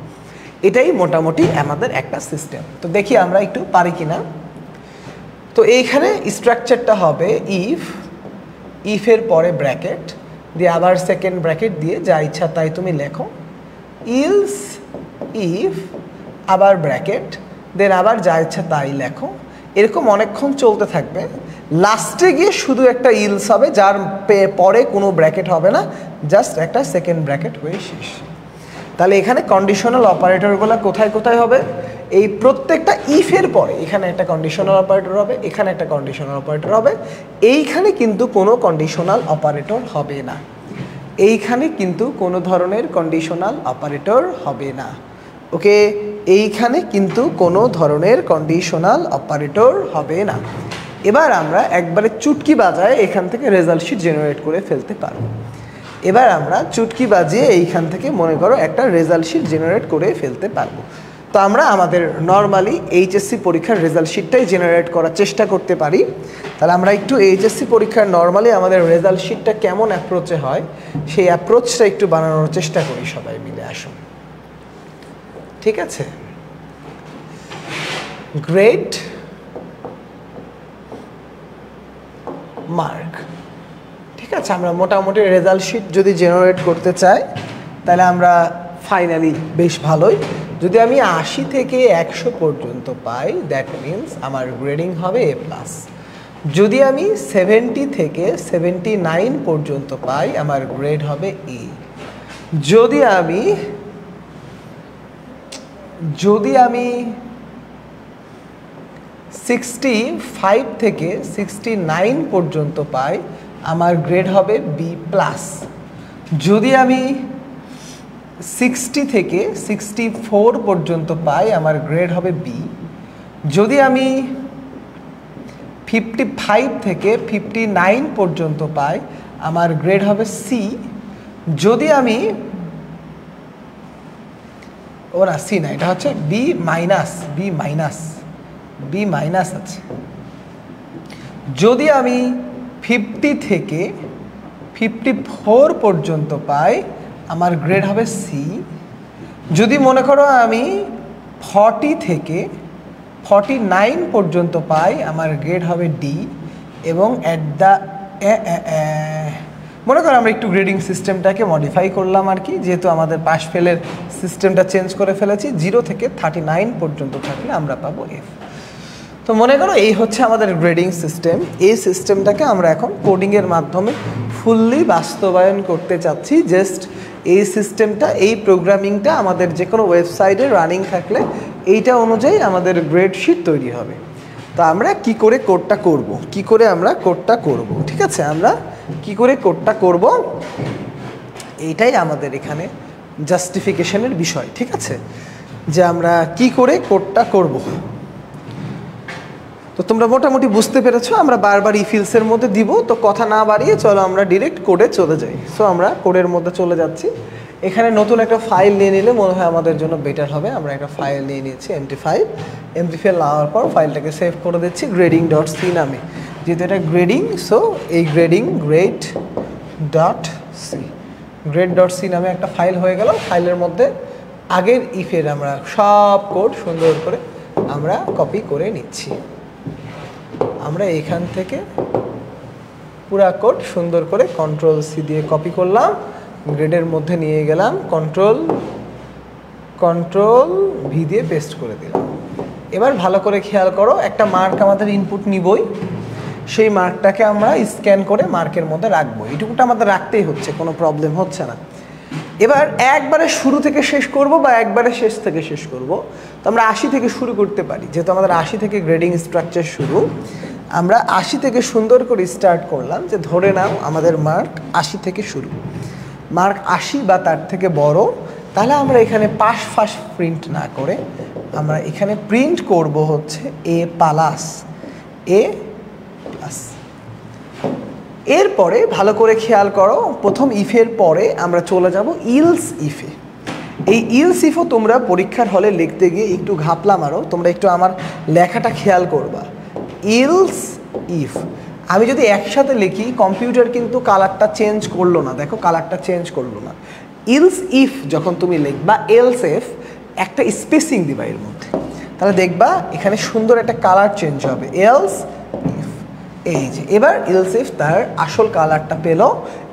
এটাই মোটামুটি আমাদের একটা সিস্টেম। তো দেখি আমরা একটু পারি কিনা। তো এইখানে স্ট্রাকচারটা হবে ইফের পরে ব্র্যাকেট দিয়ে আবার সেকেন্ড ব্র্যাকেট দিয়ে যা ইচ্ছা তাই তুমি লেখো, ইলস ইফ আবার ব্র্যাকেট দেন আবার যা ইচ্ছা তাই লেখো। এরকম অনেকক্ষণ চলতে থাকবে। লাস্টে গিয়ে শুধু একটা ইলস হবে, যার পরে কোনো ব্র্যাকেট হবে না, জাস্ট একটা সেকেন্ড ব্র্যাকেট হয়ে শেষ। তাহলে এখানে কন্ডিশনাল অপারেটরগুলো কোথায় কোথায় হবে? এই প্রত্যেকটা ইফের পরে এখানে একটা কন্ডিশনাল অপারেটর হবে, এখানে একটা কন্ডিশনাল অপারেটর হবে, এইখানে কিন্তু কোনো কন্ডিশনাল অপারেটর হবে না। এইখানে কিন্তু কোনো ধরনের কন্ডিশনাল অপারেটর হবে না। ওকে, এইখানে কিন্তু কোনো ধরনের কন্ডিশনাল অপারেটর হবে না। এবার আমরা একবারে চুটকি বাজায় এখান থেকে রেজাল্ট শিট জেনারেট করে ফেলতে পারবো। এবার আমরা চুটকি বাজিয়ে এইখান থেকে মনে করো একটা রেজাল্ট শিট জেনারেট করে ফেলতে পারবো। তো আমরা আমাদের নর্মালি এইচএসসি পরীক্ষার রেজাল্ট শিটটাই জেনারেট করার চেষ্টা করতে পারি। তাহলে আমরা একটু এইচএসসি পরীক্ষার নর্মালি আমাদের রেজাল্ট শিটটা কেমন অ্যাপ্রোচে হয় সেই অ্যাপ্রোচটা একটু বানানোর চেষ্টা করি সবাই মিলে। আসো, ঠিক আছে? গ্রেড মার্ক, ঠিক আছে? আমরা মোটামুটি রেজাল্ট শিট যদি জেনারেট করতে চাই তাহলে আমরা ফাইনালি বেশ ভালোই। যদি আমি 80 থেকে 100 পর্যন্ত পাই, দ্যাট মিনস আমার গ্রেডিং হবে A+। যদি আমি 70 থেকে 79 পর্যন্ত পাই, আমার গ্রেড হবে A। যদি আমি 65 থেকে 69 পর্যন্ত পাই, আমার গ্রেড হবে B+। যদি আমি 60 থেকে 64 পর্যন্ত পাই, আমার গ্রেড হবে B। যদি আমি 55 থেকে 59 পর্যন্ত পাই, আমার গ্রেড হবে C। যদি আমি C না, এটা হচ্ছে B মাইনাস আছে। যদি আমি 50 থেকে 54 পর্যন্ত পাই, আমার গ্রেড হবে C। যদি মনে করো আমি 40 থেকে 49 পর্যন্ত পাই, আমার গ্রেড হবে D। এবং মনে করো আমরা একটু গ্রেডিং সিস্টেমটাকে মডিফাই করলাম আর কি, যেহেতু আমাদের পাস ফেলের সিস্টেমটা চেঞ্জ করে ফেলেছি। 0 থেকে 39 পর্যন্ত থাকলে আমরা পাবো F। তো মনে করো এই হচ্ছে আমাদের গ্রেডিং সিস্টেম। এই সিস্টেমটাকে আমরা এখন কোডিংয়ের মাধ্যমে ফুললি বাস্তবায়ন করতে চাচ্ছি। জাস্ট এই সিস্টেমটা, এই প্রোগ্রামিংটা আমাদের যে কোনো ওয়েবসাইটে রানিং থাকলে এইটা অনুযায়ী আমাদের গ্রেড শিট তৈরি হবে। তো আমরা কি করে কোডটা করব, ঠিক আছে? আমরা কি করে কোডটা করব, এইটাই আমাদের এখানে জাস্টিফিকেশনের বিষয়, ঠিক আছে? যে আমরা কি করে কোডটা করব। তো তোমরা মোটামুটি বুঝতে পেরেছো। আমরা বারবার ইফিলসের মধ্যে দিব, তো কথা না বাড়িয়ে চলো আমরা ডিরেক্ট কোডে চলে যাই। সো আমরা কোডের মধ্যে চলে যাচ্ছি। এখানে নতুন একটা ফাইল নিয়ে নিলে মনে হয় আমাদের জন্য বেটার হবে। আমরা একটা ফাইল নিয়ে নিয়েছি এমটি ফাইল নেওয়ার পর ফাইলটাকে সেভ করে দিচ্ছি grading.c নামে, যেহেতু এটা গ্রেডিং। সো এই grade.c নামে একটা ফাইল হয়ে গেল। ফাইলের মধ্যে আগের ইফের আমরা সব কোড সুন্দর করে আমরা কপি করে নিচ্ছি। আমরা এখান থেকে পুরা কোড সুন্দর করে Ctrl+C দিয়ে কপি করলাম, গ্রেডের মধ্যে নিয়ে গেলাম, Ctrl+V দিয়ে পেস্ট করে দিলাম। এবার ভালো করে খেয়াল করো, একটা মার্ক আমাদের ইনপুট নিবই, সেই মার্কটাকে আমরা স্ক্যান করে মার্কের মধ্যে রাখবো। এইটুকুটা আমাদের রাখতেই হচ্ছে, কোনো প্রবলেম হচ্ছে না। এবার একবারে শুরু থেকে শেষ করব বা একবারে শেষ থেকে শেষ করব, তো আমরা 80 থেকে শুরু করতে পারি, যেহেতু আমাদের 80 থেকে গ্রেডিং স্ট্রাকচার শুরু। আমরা 80 থেকে সুন্দর করে স্টার্ট করলাম, যে ধরে নাও আমাদের মার্ক 80 থেকে শুরু, মার্ক 80 বা তার থেকে বড়, তাহলে আমরা এখানে পাশ ফাঁস প্রিন্ট না করে আমরা এখানে প্রিন্ট করব হচ্ছে এ প্লাস, এ প্লাস। এরপরে ভালো করে খেয়াল করো, প্রথম ইফের পরে আমরা চলে যাব ইলস ইফে। এই ইলস ইফও তোমরা পরীক্ষার হলে লিখতে গিয়ে একটু ঘাপলা মারো, তোমরা একটু আমার লেখাটা খেয়াল করবা। ইলস ইফ আমি যদি একসাথে লিখি, কম্পিউটার কিন্তু কালারটা চেঞ্জ করলো না, দেখো কালারটা চেঞ্জ করলো না। ইলস ইফ যখন তুমি লিখবা, এলস ইফ একটা স্পেসিং দিবা এর মধ্যে, তাহলে দেখবা এখানে সুন্দর একটা কালার চেঞ্জ হবে। এলস ইফ, এই যে এবার ইলস ইফ তার আসল কালারটা পেল।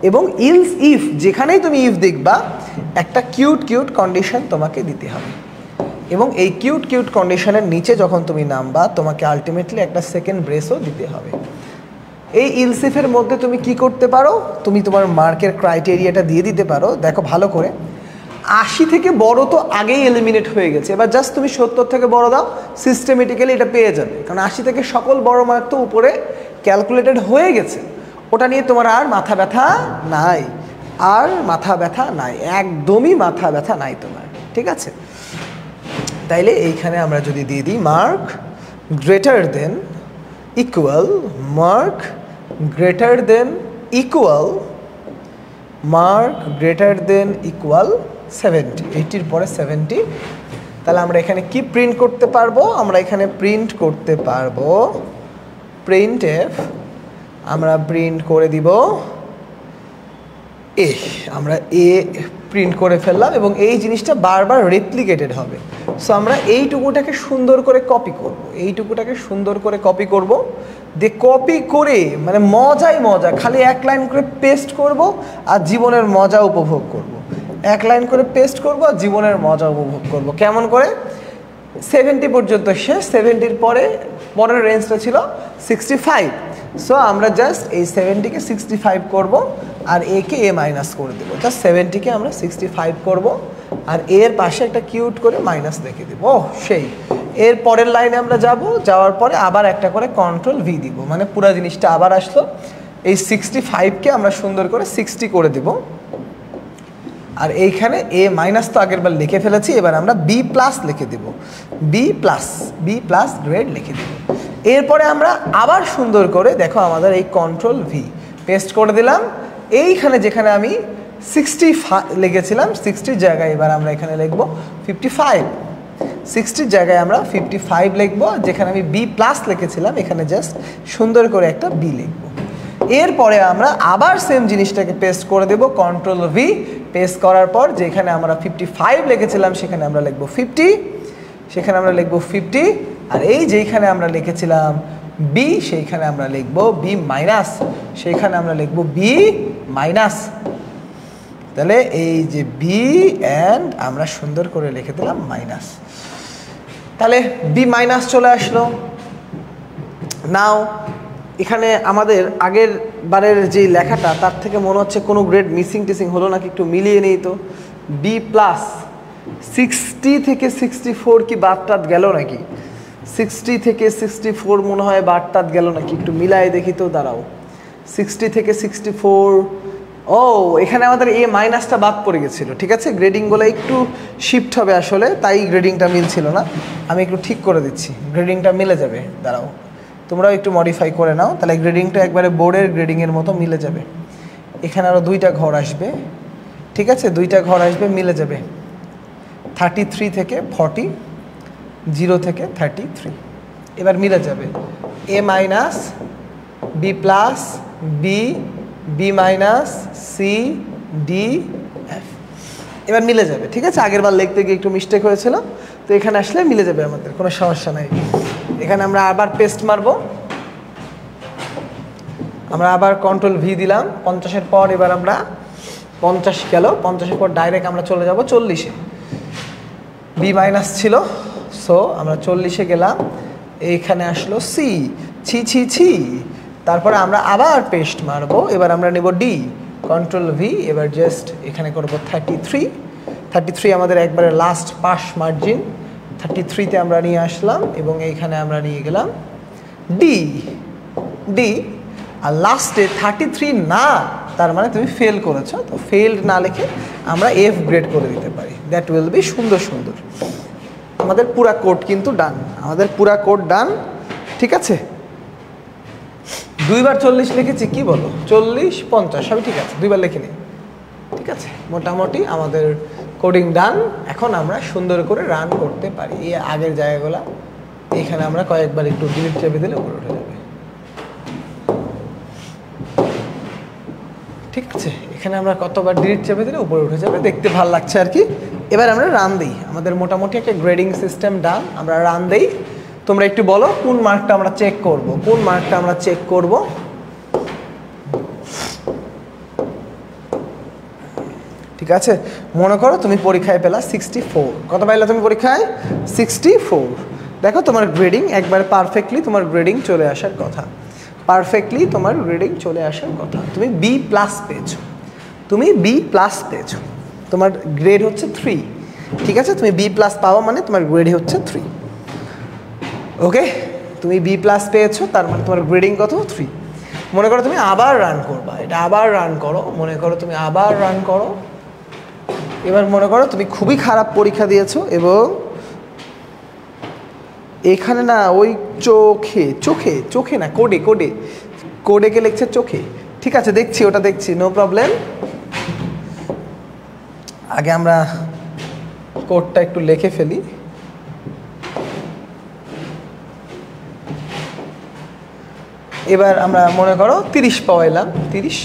এবং ইলস ইফ যেখানেই তুমি ইফ দেখবা একটা কিউট কিউট কন্ডিশন তোমাকে দিতে হবে, এবং এই কিউট কিউট কন্ডিশনের নিচে যখন তুমি নামবা তোমাকে আলটিমেটলি একটা সেকেন্ড ব্রেসও দিতে হবে। এই ইলস ইফের মধ্যে তুমি কি করতে পারো, তুমি তোমার মার্কের ক্রাইটেরিয়াটা দিয়ে দিতে পারো। দেখো ভালো করে, 80 থেকে বড় তো আগেই এলিমিনেট হয়ে গেছে, এবার জাস্ট তুমি 70 থেকে বড় দাও, সিস্টেমেটিক্যালি এটা পেয়ে যাবে, কারণ 80 থেকে সকল বড় মার্ক তো উপরে ক্যালকুলেটেড হয়ে গেছে, ওটা নিয়ে তোমার আর মাথা ব্যথা নাই, আর মাথা ব্যথা নাই, একদমই মাথা ব্যথা নাই তোমার, ঠিক আছে। তাইলে এইখানে আমরা যদি দিয়ে দিই mark greater than equal, mark greater than equal, mark greater than equal 70, 80-র পরে 70, তাহলে আমরা এখানে কি প্রিন্ট করতে পারবো, আমরা এখানে প্রিন্ট করতে পারবো প্রিন্ট এফ, আমরা প্রিন্ট করে দিব এ, আমরা এ প্রিন্ট করে ফেললাম, এবং এই জিনিসটা বারবার রেপ্লিকেটেড হবে। সো আমরা এইটুকুটাকে সুন্দর করে কপি করব, এইটুকুটাকে সুন্দর করে কপি করব, দিয়ে কপি করে মানে মজাই মজা, খালি এক লাইন করে পেস্ট করব আর জীবনের মজা উপভোগ করব, এক লাইন করে পেস্ট করব আর জীবনের মজা উপভোগ করব। কেমন করে? 70 পর্যন্ত শেষ, 70-র পরের রেঞ্জটা ছিল 65। সো আমরা জাস্ট এই 70-কে 65 করব আর একে এ মাইনাস করে দেবো, জাস্ট 70-কে আমরা 65 করব আর এর পাশে একটা কিউট করে মাইনাস লিখে দেবো। ও সেই, এর পরের লাইনে আমরা যাব, যাওয়ার পরে আবার একটা করে কন্ট্রোল ভি দিব, মানে পুরো জিনিসটা আবার আসলো। এই 65-কে আমরা সুন্দর করে 60 করে দেব, আর এইখানে এ মাইনাস তো আগের বার লিখে ফেলেছি, এবার আমরা বি প্লাস লিখে দেব, বি প্লাস গ্রেড লিখে দেব। এরপরে আমরা আবার সুন্দর করে দেখো আমাদের এই কন্ট্রোল ভি পেস্ট করে দিলাম। এইখানে যেখানে আমি 65 লিখেছিলাম, 60-র জায়গায় এবার আমরা এখানে লিখবো 55, 60-র জায়গায় আমরা 55 লিখবো, যেখানে আমি বি প্লাস লিখেছিলাম এখানে জাস্ট সুন্দর করে একটা বি লিখবো। এরপরে আমরা আবার সেম জিনিসটাকে পেস্ট করে দেব, কন্ট্রোল ভি পেস্ট করার পর যেখানে আমরা 55 লিখেছিলাম সেখানে আমরা লিখবো 50, সেখানে আমরা লিখবো 50, আর এই যেখানে আমরা লিখেছিলাম বি সেইখানে আমরা লিখবো বি মাইনাস, সেইখানে আমরা লিখবো বি মাইনাস। তাহলে এই যে বি অ্যান্ড আমরা সুন্দর করে লিখে দিলাম মাইনাস, তাহলে বি মাইনাস চলে আসলো। নাও এখানে আমাদের আগের বারের যে লেখাটা তার থেকে মনে হচ্ছে কোনো গ্রেড মিসিং হলো নাকি, একটু মিলিয়ে নেই তো। বি প্লাস 60 থেকে 64 কি বাদ গেল নাকি, 60 থেকে 64 মনে হয় বাদ গেল নাকি, একটু মিলাই দেখি তো, দাঁড়াও। 60 থেকে 64, ও এখানে আমাদের এ মাইনাসটা বাদ পড়ে গেছিলো, ঠিক আছে, গ্রেডিংগুলো একটু শিফট হবে আসলে, তাই গ্রেডিংটা মিলছিল না, আমি একটু ঠিক করে দিচ্ছি, গ্রেডিংটা মিলে যাবে, দাঁড়াও তোমরাও একটু মডিফাই করে নাও, তাহলে গ্রেডিংটা একবারে বোর্ডের গ্রেডিংয়ের মতো মিলে যাবে। এখানে আরও 2টা ঘর আসবে, ঠিক আছে, 2টা ঘর আসবে, মিলে যাবে। 33 থেকে 40, 0 থেকে 33, এবার মিলে যাবে। A minus, B plus, B minus, C, D, F, এবার মিলে যাবে, ঠিক আছে। আগের বার লিখতে গিয়ে একটু মিস্টেক হয়েছিল, তো এখানে আসলে মিলে যাবে, আমাদের কোনো সমস্যা নাই। এখানে আমরা আবার পেস্ট মারবো, আমরা আবার কন্ট্রোল ভি দিলাম 50-এর পর, এবার আমরা 50 গেল, 50-এর পর ডাইরেক্ট আমরা চলে যাব 40-এ, বি মাইনাস ছিল, সো আমরা 40-এ গেলাম, এইখানে আসলো সি, ছি, তারপরে আমরা আবার পেস্ট মারবো, এবার আমরা নেব কন্ট্রোল ভি, এবার জাস্ট এখানে করব 33 আমাদের একবারে লাস্ট পাস মার্জিন, 33তে আমরা নিয়ে আসলাম এবং এইখানে আমরা নিয়ে গেলাম ডি, আর লাস্টে 33 না, তার মানে তুমি ফেল করেছো, তো ফেলড না লিখে আমরা এফ গ্রেড করে দিতে পারি। দ্যাট উইল বি সুন্দর। আমাদের পুরা কোড কিন্তু ডান, ঠিক আছে। 2 বার 40 লিখেছি, কি বলো? 40 50 সবই ঠিক আছে, 2 বার লিখিনি, ঠিক আছে। মোটামুটি আমাদের কোডিং ডান। এখন আমরা সুন্দর করে রান করতে পারি। এই আগের জায়গাগুলো এখানে আমরা কয়েকবার একটু ডিলিট চেপে দিলে উপরে উঠে যাবে, ঠিক আছে। এখানে আমরা কতবার ডিলিট চেপে দিলে উপরে উঠে যাবে, দেখতে ভালো লাগছে আর কি। এবার আমরা রান দিই, আমাদের মোটামুটি একটা গ্রেডিং সিস্টেম ডান। আমরা রান দিই, তোমরা একটু বলো কোন মার্কটা আমরা চেক করব, ঠিক আছে। মনে করো তুমি পরীক্ষায় পেলা 64, কত পাইলা তুমি পরীক্ষায়? 64। দেখো তোমার গ্রেডিং একবার পারফেক্টলি তোমার গ্রেডিং চলে আসার কথা, তুমি বি প্লাস পেয়েছো, তোমার গ্রেড হচ্ছে 3, ঠিক আছে। তুমি বি প্লাস পাওয়া মানে তোমার গ্রেড হচ্ছে 3, ওকে। তুমি বি প্লাস পেয়েছো, তার মানে তোমার গ্রেডিং কত? 3। মনে করো তুমি আবার রান করবা, এটা আবার রান করো, এবার মনে করো তুমি খুবই খারাপ পরীক্ষা দিয়েছো এবং এখানে না ওই চোখে না, কোডে লিখছে চোখে, ঠিক আছে। ওটা দেখছি, নো প্রবলেম। আগে আমরা কোডটা একটু লিখে ফেলি। এবার আমরা মনে করো 30 পাওয়াইলাম, 30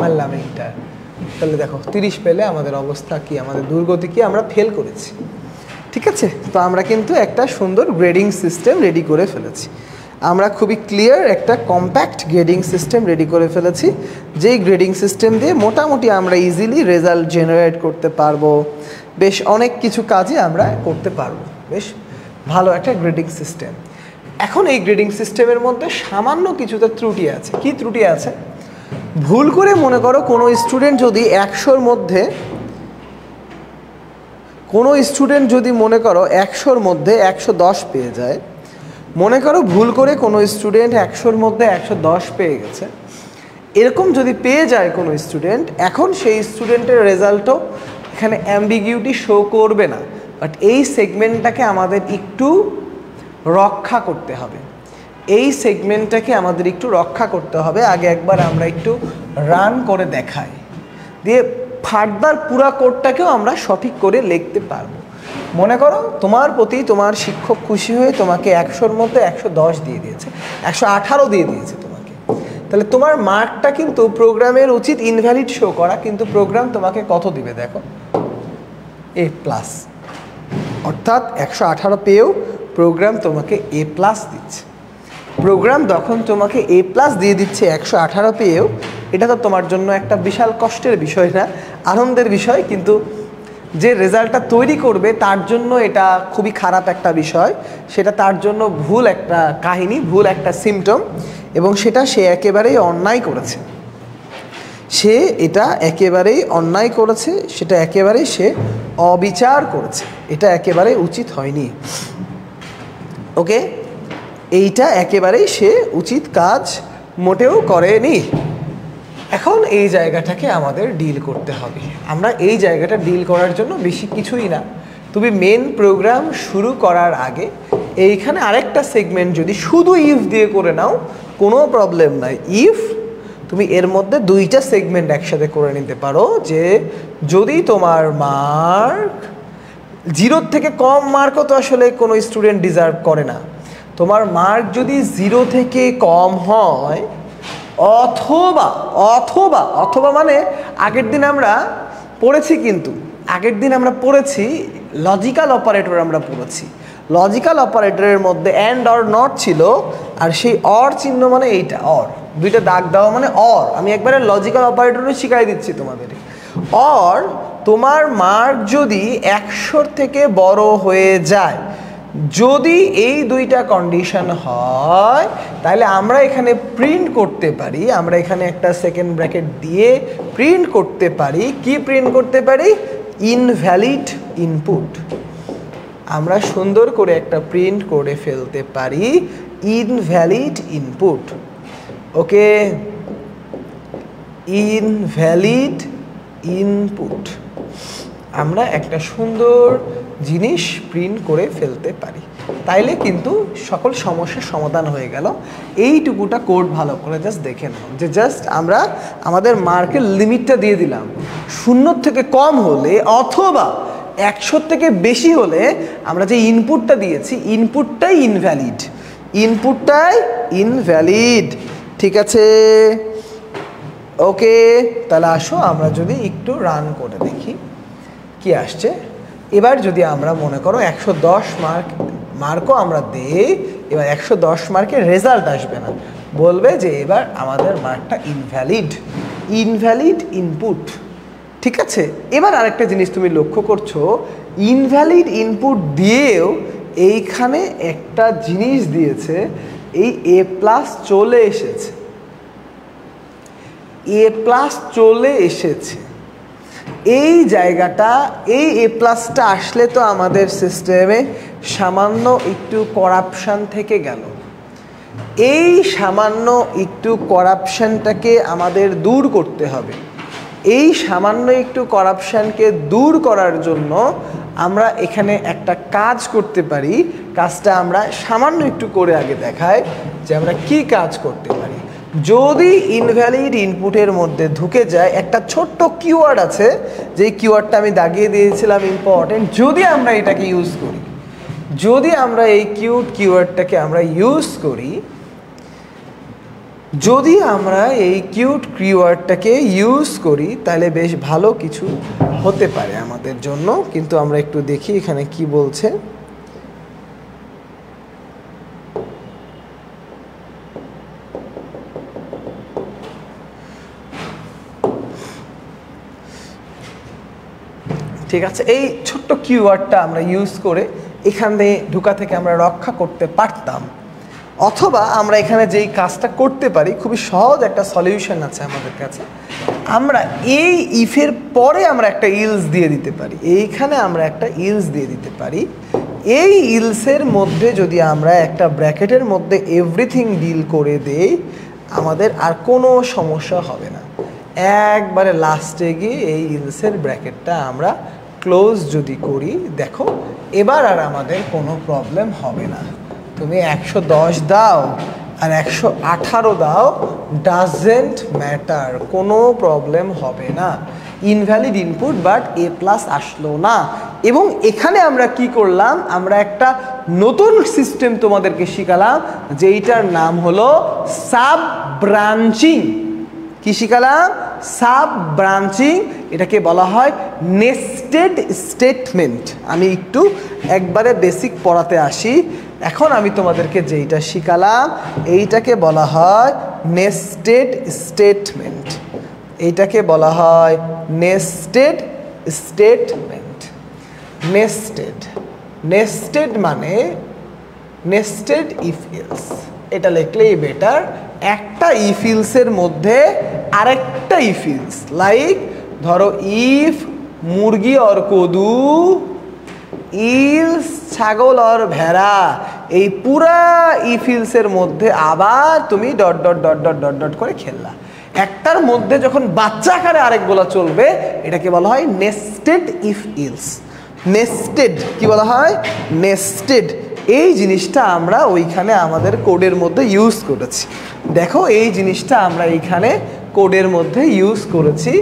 মারলাম এইটা, তাহলে দেখো 30 পেলে আমাদের অবস্থা কি, আমাদের দুর্গতি কি, আমরা ফেল করেছি, ঠিক আছে। তো আমরা কিন্তু একটা সুন্দর গ্রেডিং সিস্টেম রেডি করে ফেলেছি, আমরা খুবই ক্লিয়ার একটা কম্প্যাক্ট গ্রেডিং সিস্টেম রেডি করে ফেলেছি, যেই গ্রেডিং সিস্টেম দিয়ে মোটামুটি আমরা ইজিলি রেজাল্ট জেনারেট করতে পারবো, বেশ অনেক কিছু কাজই আমরা করতে পারবো, বেশ ভালো একটা গ্রেডিং সিস্টেম। এখন এই গ্রেডিং সিস্টেমের মধ্যে সামান্য কিছুটা ত্রুটি আছে। কি ত্রুটি আছে? ভুল করে মনে করো কোনো স্টুডেন্ট যদি 100-র মধ্যে মনে করো 100-র মধ্যে 110 পেয়ে যায়, মনে করো ভুল করে কোনো স্টুডেন্ট 100-র মধ্যে 110 পেয়ে গেছে, এরকম যদি পেয়ে যায় কোনো স্টুডেন্ট, এখন সেই স্টুডেন্টের রেজাল্টও এখানে অ্যাম্বিগিউটি শো করবে না, বাট এই সেগমেন্টটাকে আমাদের একটু রক্ষা করতে হবে, আগে একবার আমরা একটু রান করে দেখাই, দিয়ে ফার্দার পুরা কোডটাকেও আমরা সঠিক করে লিখতে পারবো। মনে করো তোমার প্রতি তোমার শিক্ষক খুশি হয়ে তোমাকে 100-র মধ্যে 110 দিয়ে দিয়েছে, 118 দিয়ে দিয়েছে তোমাকে, তাহলে তোমার মার্কটা কিন্তু প্রোগ্রামের উচিত ইনভ্যালিড শো করা, কিন্তু প্রোগ্রাম তোমাকে কত দিবে দেখো? A+, অর্থাৎ 118 পেয়েও প্রোগ্রাম তোমাকে A+ দিচ্ছে। প্রোগ্রাম যখন তোমাকে A+ দিয়ে দিচ্ছে 118 পেয়েও, এটা তো তোমার জন্য একটা বিশাল কষ্টের বিষয় না, আনন্দের বিষয়, কিন্তু যে রেজাল্টটা তৈরি করবে তার জন্য এটা খুবই খারাপ একটা বিষয়, সেটা তার জন্য ভুল একটা কাহিনী, ভুল একটা সিমটম, এবং সেটা সে একেবারেই অন্যায় করেছে, সেটা একেবারেই সে অবিচার করেছে, এটা একেবারেই উচিত হয়নি, ওকে। এইটা একেবারেই সে উচিত কাজ মোটেও করেনি। এখন এই জায়গাটাকে আমাদের ডিল করতে হবে। আমরা এই জায়গাটা ডিল করার জন্য বেশি কিছুই না, তুমি মেন প্রোগ্রাম শুরু করার আগে এইখানে আরেকটা সেগমেন্ট যদি শুধু ইফ দিয়ে করে নাও কোনো প্রবলেম নাই। ইফ তুমি এর মধ্যে 2টা সেগমেন্ট একসাথে করে নিতে পারো, যে যদি তোমার মার্ক 0 থেকে কম মার্কও তো আসলে কোনো স্টুডেন্ট ডিজার্ভ করে না, তোমার মার্ক যদি 0 থেকে কম হয়, অথবা মানে আগের দিন আমরা পড়েছি লজিক্যাল অপারেটর, লজিক্যাল অপারেটরের মধ্যে অ্যান্ড অর নট ছিল, আর সেই অর চিহ্ন মানে এইটা অর, 2টা দাগ দেওয়া মানে অর। আমি একবারে লজিক্যাল অপারেটরও শিখাই দিচ্ছি তোমাদের। অর তোমার মার্ক যদি 100-র থেকে বড় হয়ে যায়, যদি এই দুইটা কন্ডিশন হয় তাহলে আমরা এখানে প্রিন্ট করতে পারি, আমরা এখানে একটা সেকেন্ড ব্র্যাকেট দিয়ে প্রিন্ট করতে পারি, কি প্রিন্ট করতে পারি? Invalid input. আমরা সুন্দর করে একটা প্রিন্ট করে ফেলতে পারি ইনভ্যালিড ইনপুট। ওকে, ইনভ্যালিড ইনপুট আমরা একটা সুন্দর জিনিস প্রিন্ট করে ফেলতে পারি। তাইলে কিন্তু সকল সমস্যার সমাধান হয়ে গেল। এইটুকুটা কোড ভালো করে জাস্ট দেখে নাও, যে জাস্ট আমরা আমাদের মার্কের লিমিটটা দিয়ে দিলাম। 0 থেকে কম হলে অথবা 100 থেকে বেশি হলে আমরা যে ইনপুটটা দিয়েছি ইনপুটটাই ইনভ্যালিড, ইনপুটটাই ইনভ্যালিড। ঠিক আছে, ওকে। তাহলে আসো আমরা যদি একটু রান করে দেখি কি আসছে। এবার যদি আমরা মনে করো 110 মার্কও আমরা দেই, এবার 110 মার্কের রেজাল্ট আসবে না, বলবে যে এবার আমাদের মার্কটা ইনভ্যালিড, ইনভ্যালিড ইনপুট। ঠিক আছে, এবার আরেকটা জিনিস তুমি লক্ষ্য করছো, ইনভ্যালিড ইনপুট দিয়েও এইখানে একটা জিনিস দিয়েছে, এই এ প্লাস চলে এসেছে, এ প্লাস চলে এসেছে। এই জায়গাটা, এই এ প্লাসটা আসলে তো আমাদের সিস্টেমে সামান্য একটু করাপশান থেকে গেল। এই সামান্য একটু করাপশানটাকে আমাদের দূর করতে হবে। এই সামান্য একটু করাপশানকে দূর করার জন্য আমরা এখানে একটা কাজ করতে পারি। কাজটা আমরা সামান্য একটু করে আগে দেখাই যে আমরা কি কাজ করতে পারি। যদি ইনভ্যালিড ইনপুটের মধ্যে ঢুকে যায় একটা ছোট্ট কিওয়ার্ড আছে, যেই কিওয়ার্ডটা আমি দাগিয়ে দিয়েছিলাম ইম্পর্টেন্ট, যদি আমরা এটাকে ইউজ করি, যদি আমরা এই কিওয়ার্ডটাকে আমরা ইউজ করি, যদি আমরা এই কিওয়ার্ডটাকে ইউজ করি তাহলে বেশ ভালো কিছু হতে পারে আমাদের জন্য। কিন্তু আমরা একটু দেখি এখানে কি বলছে। ঠিক আছে, এই ছোট্ট কিওয়ার্ডটা আমরা ইউজ করে এখানে ঢোকা থেকে আমরা রক্ষা করতে পারতাম। অথবা আমরা এখানে যেই কাজটা করতে পারি, খুবই সহজ একটা সলিউশন আছে আমাদের কাছে। আমরা এই ইফের পরে আমরা একটা ইলস দিয়ে দিতে পারি, এইখানে আমরা একটা ইলস দিয়ে দিতে পারি। এই ইলসের মধ্যে যদি আমরা একটা ব্র্যাকেটের মধ্যে এভরিথিং ডিল করে দেই, আমাদের আর কোনো সমস্যা হবে না। একবারে লাস্টে গিয়ে এই ইলসের ব্র্যাকেটটা আমরা ক্লোজ যদি করি, দেখো এবার আর আমাদের কোনো প্রবলেম হবে না। তুমি 110 দাও আর 118 দাও, ডাজেন্ট ম্যাটার, কোনো প্রবলেম হবে না। Invalid input but A plus আসলো না। এবং এখানে আমরা কি করলাম, আমরা একটা নতুন সিস্টেম তোমাদেরকে শিখালাম, যেইটার নাম হলো সাব ব্রাঞ্চিং। কি শিখালাম? Sub branching. এটাকে বলা হয় নেস্টেড স্টেটমেন্ট। আমি একটু একবারে বেসিক পড়াতে আসি। এখন আমি তোমাদেরকে যেইটা শিখালাম এইটাকে বলা হয় নেস্টেড স্টেটমেন্ট। এইটাকে বলা হয় নেস্টেড স্টেটমেন্ট। নেস্টেড, নেস্টেড মানে নেস্টেড ইফ এলস, এটা লিখলেই বেটার। একটা ইফ এলসের মধ্যে আরেকটা ইফ এলস, লাইক ধরো ইফ মুরগি और কদু, ইলস ছাগল और ভেড়া, এই পুরা ইফ এলসের মধ্যে আবার তুমি dot dot dot dot dot dot করে খেললা। একটার মধ্যে যখন বাচ্চা আকারে আরেকগুলো চলবে, এটাকে বলা হয় নেস্টেড ইফ এলস। নেস্টেড কি বলা হয়? নেস্টেড। এই জিনিসটা আমরা ওইখানে আমাদের কোডের মধ্যে ইউজ করেছি। দেখো এই জিনিসটা আমরা এইখানে কোডের মধ্যে ইউজ করেছি,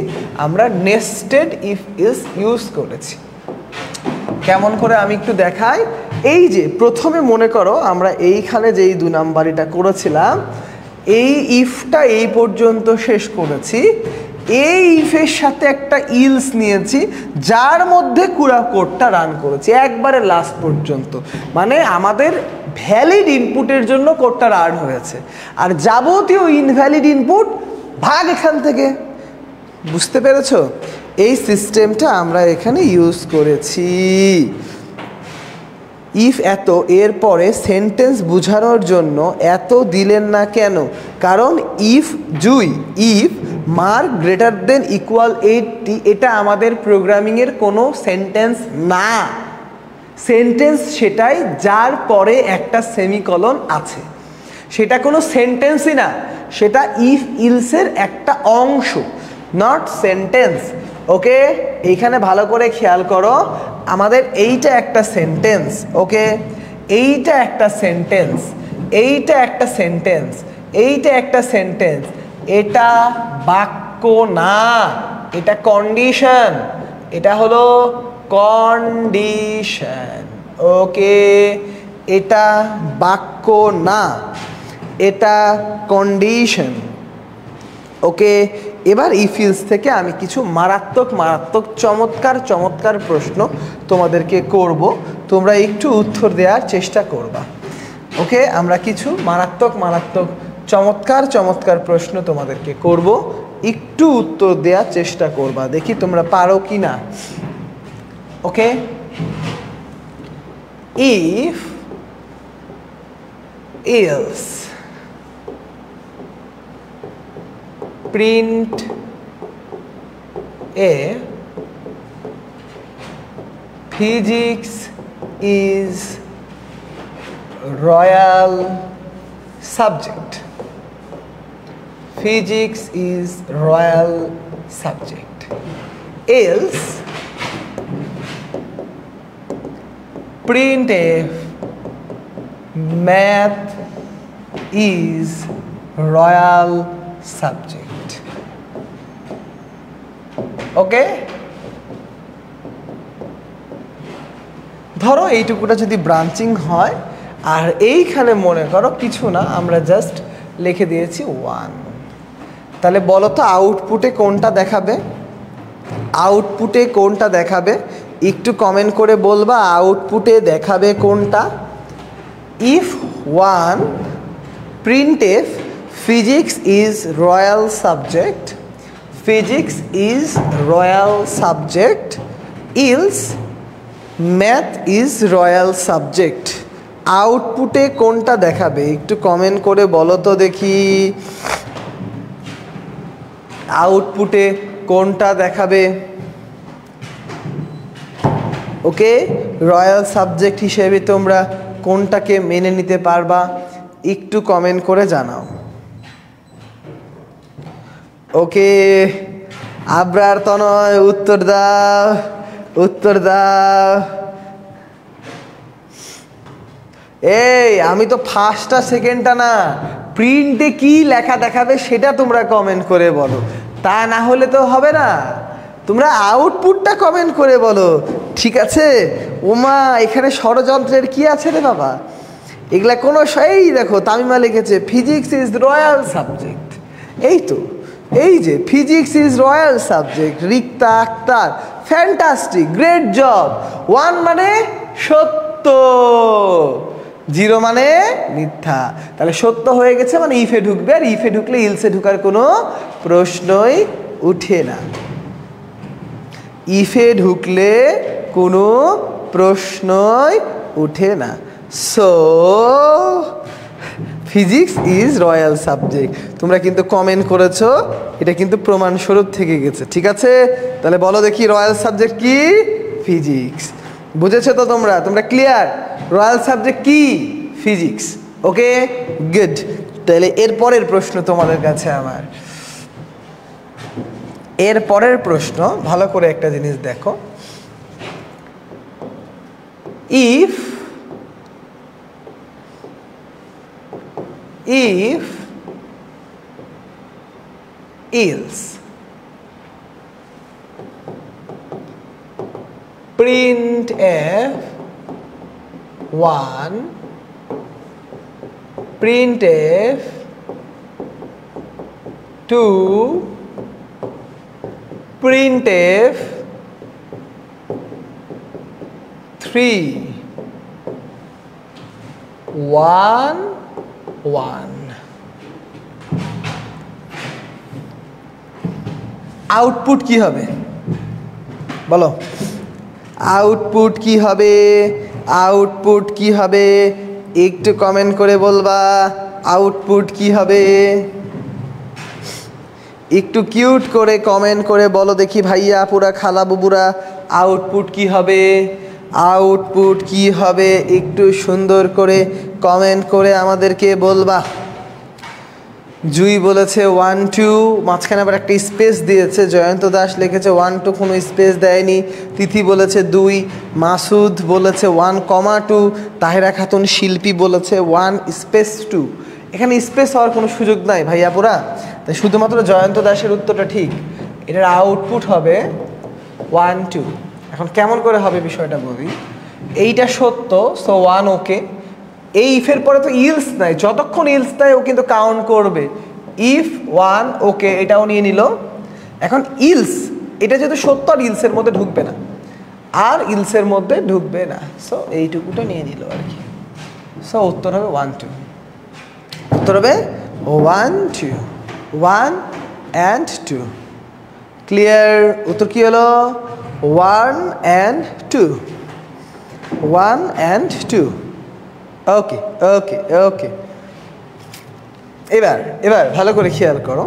আমরা নেস্টেড ইফ এলস ইউজ করেছি। কেমন করে আমি একটু দেখাই। এই যে প্রথমে মনে করো আমরা এইখানে যেই 2 নাম্বারিটা করেছিলাম, এই ইফটা এই পর্যন্ত শেষ করেছি। এই ইফের সাথে একটা ইলস নিয়েছি, যার মধ্যে পুরা কোডটা রান করেছি একবারে লাস্ট পর্যন্ত। মানে আমাদের ভ্যালিড ইনপুটের জন্য কোডটা রান হয়েছে, আর যাবতীয় ইনভ্যালিড ইনপুট ভাগ এখান থেকে। বুঝতে পেরেছো? এই সিস্টেমটা আমরা এখানে ইউজ করেছি। ইফ এত এর পরে সেন্টেন্স বোঝানোর জন্য এত দিলেন না কেন? কারণ if mark greater than equal 80 এটা আমাদের প্রোগ্রামিংয়ের কোনো সেন্টেন্স না। সেন্টেন্স সেটাই যার পরে একটা সেমিকলন আছে, সেটা কোনো সেন্টেন্সই না, সেটা ইফ ইলসের একটা অংশ, নট সেন্টেন্স। ওকে, এইখানে ভালো করে খেয়াল করো, আমাদের এইটা একটা সেন্টেন্স, ওকে, এইটা একটা সেন্টেন্স, এইটা একটা সেন্টেন্স, এইটা একটা সেন্টেন্স, এটা বাক্য না, এটা কন্ডিশন, এটা হলো কন্ডিশন। ওকে, এটা বাক্য না, এটা কন্ডিশন। ওকে, এবার ইফিলস থেকে আমি কিছু মারাত্মক চমৎকার প্রশ্ন তোমাদেরকে করব, তোমরা একটু উত্তর দেওয়ার চেষ্টা করবা। ওকে, আমরা কিছু মারাত্মক চমৎকার প্রশ্ন তোমাদেরকে করব, একটু উত্তর দেওয়ার চেষ্টা করবা, দেখি তোমরা পারো কি না। ওকে, if else print a physics is royal subject, physics is royal subject, else printf math is royal subject. ওকে, ধরো এইটুকুটা যদি ব্রাঞ্চিং হয়, আর এইখানে মনে করো কিছু না, আমরা জাস্ট লিখে দিয়েছি 1, তাহলে বলো তো আউটপুটে কোনটা দেখাবে? আউটপুটে কোনটা দেখাবে একটু কমেন্ট করে বলবা, আউটপুটে দেখাবে কোনটা? if 1 printf physics is royal subject, physics is royal subject, else math is royal subject, আউটপুটে কোনটা দেখাবে একটু কমেন্ট করে বলো তো দেখি, আউটপুটে কোনটা দেখাবে? ওকে, রয়্যাল সাবজেক্ট হিসেবে তোমরা কোনটাকে মেনে নিতে পারবা একটু কমেন্ট করে জানাও। ওকে, আবরার তনয় উত্তর দাও। এই আমি তো ফার্স্টটা সেকেন্ডটা না, প্রিন্টে কি লেখা দেখাবে সেটা তোমরা কমেন্ট করে বলো, তা না হলে তো হবে না। তোমরা আউটপুটটা কমেন্ট করে বলো, ঠিক আছে? ওমা, এখানে ষড়যন্ত্রের কি আছে রে বাবা? এগুলা কোনো এই দেখো তামিমা লিখেছে ফিজিক্স ইজ রয়্যাল সাবজেক্ট, এই তো, এই যে physics is royal subject, Rikta Akter, fantastic, great job. 1 মানে সত্য, 0 মানে মিথ্যা, তাহলে সত্য হয়ে গেছে মানে ইফে ঢুকবে, আর ইফে ঢুকলে ইলসে ঢুকার কোনো প্রশ্নই উঠে না। ইফে ঢুকলে কোনো প্রশ্নই উঠে না। So physics is royal subject. তোমরা কিন্তু কমেন্ট করেছো, এটা কিন্তু প্রমাণস্বরূপ থেকে গেছে, ঠিক আছে? তাহলে বলো দেখি রয়্যাল সাবজেক্ট কি? ফিজিক্স। বুঝেছো তো তোমরা ক্লিয়ার? রয়্যাল সাবজেক্ট কি? ফিজিক্স। ওকে, গুড। তাহলে এর পরের প্রশ্ন তোমাদের কাছে আমার, এর পরের প্রশ্ন ভালো করে একটা জিনিস দেখো, if else printf 1 printf 2 printf 3 1 1 output কি হবে বলো? আউটপুট কি হবে? আউটপুট কি হবে একটু কমেন্ট করে বলবা। আউটপুট কি হবে একটু কিউট করে কমেন্ট করে বলো দেখি ভাইয়া পুরা খালা বুবুরা, আউটপুট কি হবে? আউটপুট কি হবে একটু সুন্দর করে কমেন্ট করে আমাদেরকে বলবা। জুই বলেছে 1 2, মাঝখানে আবার একটা স্পেস দিয়েছে। জয়ন্ত দাস লিখেছে 1 2, কোনো স্পেস দেয়নি। তিথি বলেছে 2, মাসুদ বলেছে 1,2, তাহেরা খাতুন শিল্পী বলেছে 1 স্পেস 2। এখানে স্পেস হওয়ার কোনো সুযোগ নাই ভাইয়াপুরা, তাই শুধুমাত্র জয়ন্ত দাসের উত্তরটা ঠিক। এটার আউটপুট হবে 1 2। এখন কেমন করে হবে বিষয়টা বলি। এইটা সত্য, সো 1 ওকে। এই ইফের পরে তো ইলস নাই, যতক্ষণ ইলস নাই ও কিন্তু কাউন্ট করবে। ইফ 1 ওকে, এটাও নিয়ে নিল। এখন ইলস, এটা যেহেতু সত্য আর ইলসের মধ্যে ঢুকবে না, আর ইলসের মধ্যে ঢুকবে না, সো এইটুকুটা নিয়ে নিল আর কি। সো উত্তর হবে 1 2। উত্তর হবে 1 2, 1 and 2। ক্লিয়ার? উত্তর কি হলো? 1 and 2, 1 and 2। ওকে ওকে ওকে। এবার ভালো করে খেয়াল করো,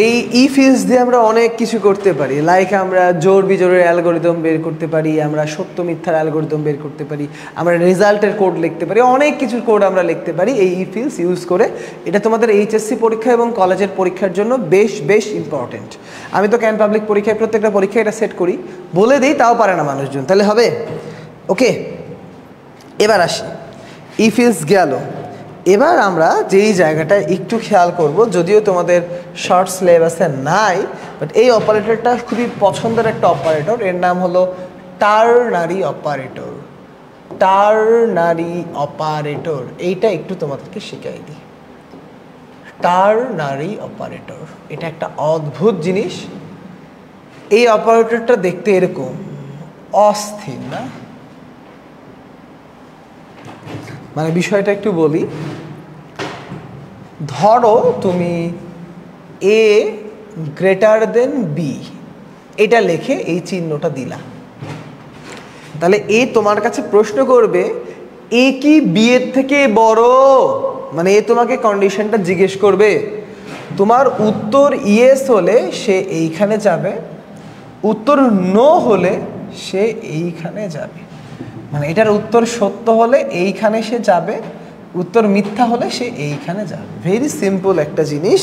এই ইফ ইলস দিয়ে আমরা অনেক কিছু করতে পারি। লাইক আমরা জোর বিজোরের অ্যালগরিদম বের করতে পারি, আমরা সত্য মিথ্যার অ্যালগরিদম বের করতে পারি, আমরা রেজাল্টের কোড লিখতে পারি, অনেক কিছুর কোড আমরা লিখতে পারি এই ইফ ইলস ইউজ করে। এটা তোমাদের এইচএসসি পরীক্ষা এবং কলেজের পরীক্ষার জন্য বেশ ইম্পর্টেন্ট। আমি তো ক্যান পাবলিক পরীক্ষায় প্রত্যেকটা পরীক্ষায় এটা সেট করি, বলে দিই, তাও পারে না মানুষজন। তাহলে হবে ওকে। এবার আসি, ইফ ইলস গেল। এবার আমরা যেই জায়গাটা একটু খেয়াল করব, যদিও তোমাদের শর্ট সিলেবাসে নাই, বাট এই অপারেটরটা খুবই পছন্দের একটা অপারেটর। এর নাম হলো টার্নারি অপারেটর। টার্নারি অপারেটর, এইটা একটু তোমাদেরকে শিখাই দিই। টার্নারি অপারেটর এটা একটা অদ্ভুত জিনিস। এই অপারেটরটা দেখতে এরকম অস্থির না? মানে বিষয়টা একটু বলি। ধরো তুমি এ গ্রেটার দেন বি, এটা লিখে এই চিহ্নটা দিলা। তাহলে এ তোমার কাছে প্রশ্ন করবে এ কি বি এর থেকে বড়? মানে এ তোমাকে কন্ডিশনটা জিজ্ঞেস করবে। তোমার উত্তর ইয়েস হলে সে এইখানে যাবে, উত্তর নো হলে সে এইখানে যাবে। মানে এটার উত্তর সত্য হলে এইখানে সে যাবে, উত্তর মিথ্যা হলে সে এইখানে যাবে। ভেরি সিম্পল একটা জিনিস।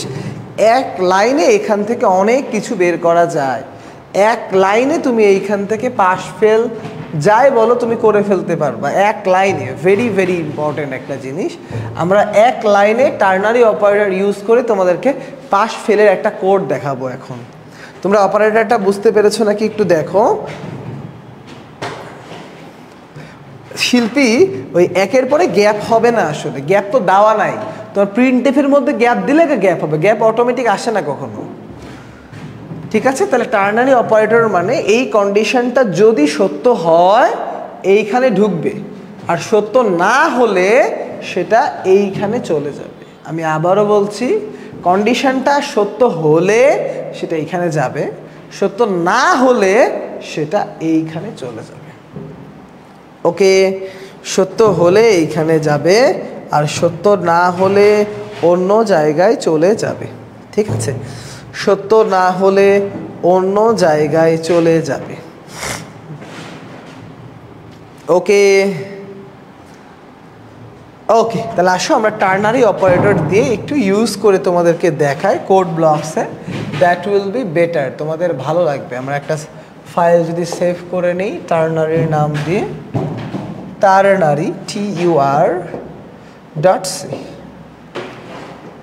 এক লাইনে এখান থেকে অনেক কিছু বের করা যায়। এক লাইনে তুমি এইখান থেকে পাস ফেল যাই বলো তুমি করে ফেলতে পারবা এক লাইনে। ভেরি ইম্পর্টেন্ট একটা জিনিস। আমরা এক লাইনে টার্নারি অপারেটর ইউজ করে তোমাদেরকে পাস ফেলের একটা কোড দেখাবো। এখন তোমরা অপারেটরটা বুঝতে পেরেছো নাকি একটু দেখো। শিল্পী, ওই একের পরে গ্যাপ হবে না, আসলে গ্যাপ তো দেওয়া নাই। তোমার প্রিন্টএফের মধ্যে গ্যাপ দিলে গ্যাপ হবে, গ্যাপ অটোমেটিক আসে না কখনো। ঠিক আছে? তাহলে টার্নারি অপারেটর মানে এই কন্ডিশনটা যদি সত্য হয় এইখানে ঢুকবে, আর সত্য না হলে সেটা এইখানে চলে যাবে। আমি আবারও বলছি, কন্ডিশনটা সত্য হলে সেটা এইখানে যাবে, সত্য না হলে সেটা এইখানে চলে যাবে। ওকে, সত্য হলে এইখানে যাবে, আর সত্য না হলে অন্য জায়গায় চলে যাবে। ঠিক আছে? সত্য না হলে অন্য জায়গায় চলে যাবে। ওকে ওকে, তাহলে আসো আমরা টার্নারি অপারেটর দিয়ে একটু ইউজ করে তোমাদেরকে দেখাই কোড ব্লকসে। দ্যাট উইল বি বেটার, তোমাদের ভালো লাগবে। আমরা একটা ফাইল যদি সেভ করে নিই টার্নারির নাম দিয়ে, টার্নারি TUR.C।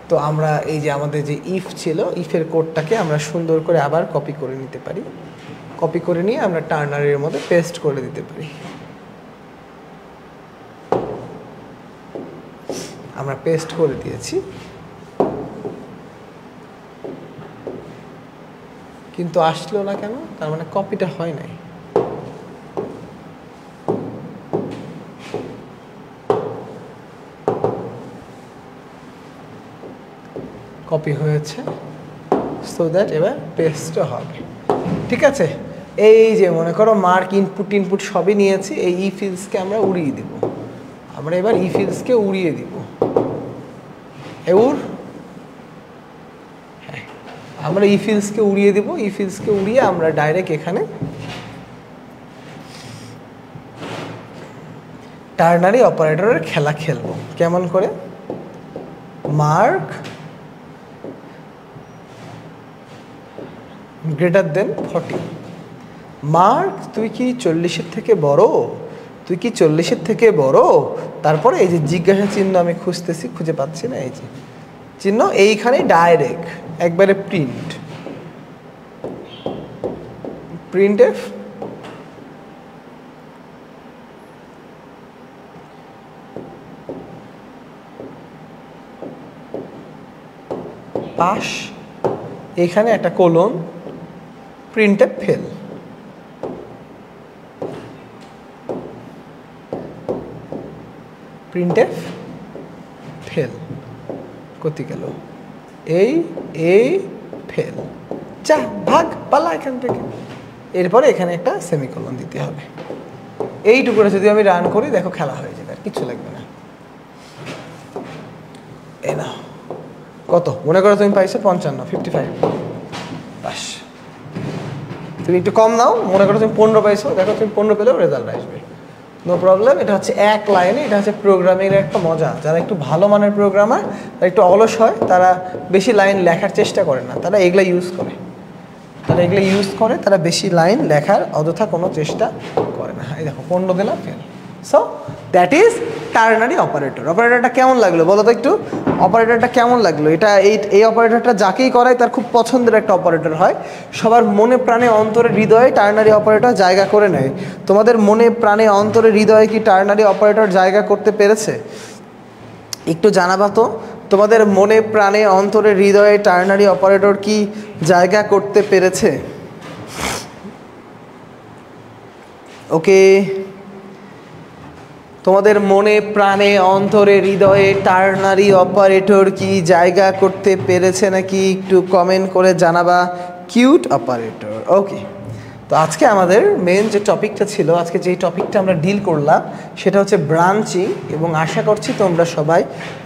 তো আমরা এই যে আমাদের যে ইফ ছিল, ইফের কোডটাকে আমরা সুন্দর করে আবার কপি করে নিতে পারি। কপি করে নিয়ে আমরা টার্নারির মধ্যে পেস্ট করে দিতে পারি। আমরা পেস্ট করে দিয়েছি, কিন্তু আসলো না কেন? তার মানে কপিটা হয় নাই। কপি হয়েছে, সো দ্যাট এবার পেস্টও হবে। ঠিক আছে? এই যে মনে করো মার্ক ইনপুট সবই নিয়েছি, এই ই ফিল্ডসকে আমরা উড়িয়ে দেব। আমরা এবার ই ফিল্ডসকে উড়িয়ে দিব। হ্যাঁ, আমরা ই ফিল্ডসকে উড়িয়ে দেব। ই ফিল্ডসকে উড়িয়ে আমরা ডাইরেক্ট এখানে টার্নারি অপারেটরের খেলা খেলবো। কেমন করে? Mark greater than 40। মার্ক তুই কি 40-এর থেকে বড়? তুই কি 40-এর থেকে বড়? তারপরে এই যে জিজ্ঞাসা চিহ্ন আমি খুঁজতেছি, খুঁজে পাচ্ছি না, এই যে চিহ্ন, এইখানে ডাইরেক্ট একবারে প্রিন্টএফ পাস, এখানে একটা colon, printf fail. Printf fail কোথায় গেল? এই ফেল। যা ভাগ পালা এখান থেকে। এরপরে এখানে একটা সেমিকোলন দিতে হবে। এইটুকুটা যদি আমি রান করি, দেখো খেলা হয়ে যাবে, আর কিছু লাগবে না। এই না কত মনে করো তুমি পাইছো 55, 55 বাস। তুমি একটু কম নাও, মনে করো তুমি 15 পাইছো, দেখো তুমি 15 পেলেও রেজাল্ট আসবে, নো প্রবলেম। এটা হচ্ছে এক লাইনে, এটা হচ্ছে প্রোগ্রামিংয়ের একটা মজা। যারা একটু ভালো মানের প্রোগ্রামার, তারা একটু অলস হয়, তারা বেশি লাইন লেখার চেষ্টা করে না, তারা এগুলা ইউজ করে, তারা বেশি লাইন লেখার অযথা কোনো চেষ্টা করে না। এই দেখো 15 দিলাম fail. So that is ternary operator. অপারেটরটা কেমন লাগলো বলো তো একটু? অপারেটরটা কেমন লাগলো? এটা এই অপারেটরটা যাকেই করায় তার খুব পছন্দের একটা অপারেটর হয়। সবার মনে প্রাণে অন্তরে হৃদয়ে টার্নারি অপারেটর জায়গা করে নেয়। তোমাদের মনে প্রাণে অন্তরে হৃদয়ে কি টার্নারি অপারেটর জায়গা করতে পেরেছে? একটু জানাবা তো, তোমাদের মনে প্রাণে অন্তরে হৃদয়ে টার্নারি অপারেটর কি জায়গা করতে পেরেছে? ওকে, তোমাদের মনে প্রাণে অন্তরে হৃদয়ে টার্নারি অপারেটর কি জায়গা করতে পেরেছে নাকি একটু কমেন্ট করে জানাবা। Cute operator. ওকে, তো আজকে আমাদের মেন যে টপিকটা ছিল, আজকে যেই টপিকটা আমরা ডিল করলাম সেটা হচ্ছে ব্রাঞ্চিং, এবং আশা করছি তোমরা সবাই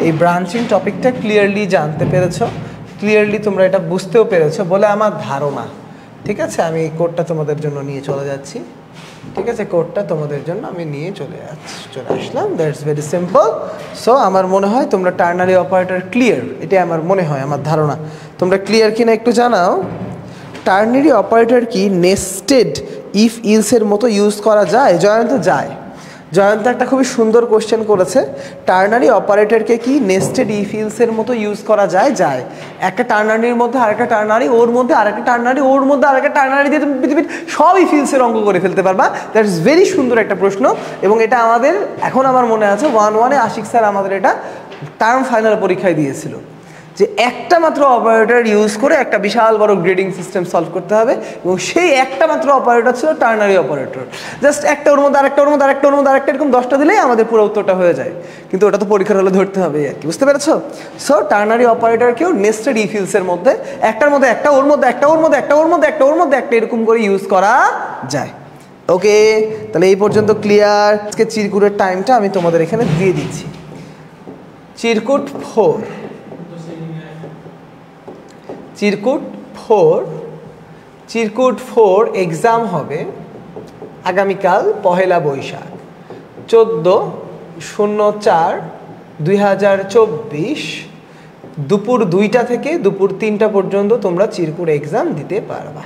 এই ব্রাঞ্চিং টপিকটা ক্লিয়ারলি জানতে পেরেছো, ক্লিয়ারলি তোমরা এটা বুঝতেও পেরেছো বলে আমার ধারণা। ঠিক আছে, আমি এই কোডটা তোমাদের জন্য নিয়ে চলে যাচ্ছি। ঠিক আছে, কোডটা তোমাদের জন্য আমি নিয়ে চলে আসলাম। That's very simple. সো আমার মনে হয় তোমরা টার্নারি অপারেটর ক্লিয়ার, এটাই আমার মনে হয়, আমার ধারণা। তোমরা ক্লিয়ার কিনা একটু জানাও। টার্নারি অপারেটর কি নেস্টেড ইফ ইলসের মতো ইউজ করা যায়? জয়ন্ত যায়। জয়ন্ত একটা খুবই সুন্দর কোশ্চেন করেছে। টার্নারি অপারেটরকে কি নেস্টেড ইফ ইলসের মতো ইউজ করা যায়? যায়। একটা টার্নারির মধ্যে আরেকটা টার্নারি, ওর মধ্যে আরেকটা টার্নারি, ওর মধ্যে আরেকটা টার্নারি দিয়ে তুমি পৃথিবীর সব ইফ ইলসের অঙ্ক করে ফেলতে পারবা। দ্যাট ইজ ভেরি সুন্দর একটা প্রশ্ন, এবং এটা আমাদের এখন আমার মনে আছে 1-1-এ আশিক স্যার আমাদের এটা টার্ম ফাইনাল পরীক্ষায় দিয়েছিল, যে একটা মাত্র অপারেটর ইউজ করে একটা বিশাল বড় গ্রেডিং সিস্টেম সলভ করতে হবে, এবং সেই একটা মাত্র অপারেটর ছিল টার্নারি অপারেটর। জাস্ট একটা ওর মধ্যে আরেকটা, ওর মধ্যে আরেকটা, ওর মধ্যে আরেকটা, এরকম 10টা দিলেই আমাদের পুরো উত্তরটা হয়ে যায়। কিন্তু ওটা তো পরীক্ষার হলে ধরতে হবে আর কি, বুঝতে পেরেছো? সো টার্নারি অপারেটরকেও নেস্টেড ইফ ইলসের মধ্যে একটার মধ্যে একটা, ওর মধ্যে একটা, ওর মধ্যে একটা, ওর মধ্যে একটা, ওর মধ্যে একটা, এরকম করে ইউজ করা যায়। ওকে, তাহলে এই পর্যন্ত ক্লিয়ার। আজকে চিরকুটের টাইমটা আমি তোমাদের এখানে দিয়ে দিচ্ছি। চিরকুট 4, চিরকুট 4 এক্সাম হবে আগামীকাল 1 বৈশাখ 14/04/2024 দুপুর 2টা থেকে দুপুর 3টা পর্যন্ত তোমরা চিরকুট এক্সাম দিতে পারবা।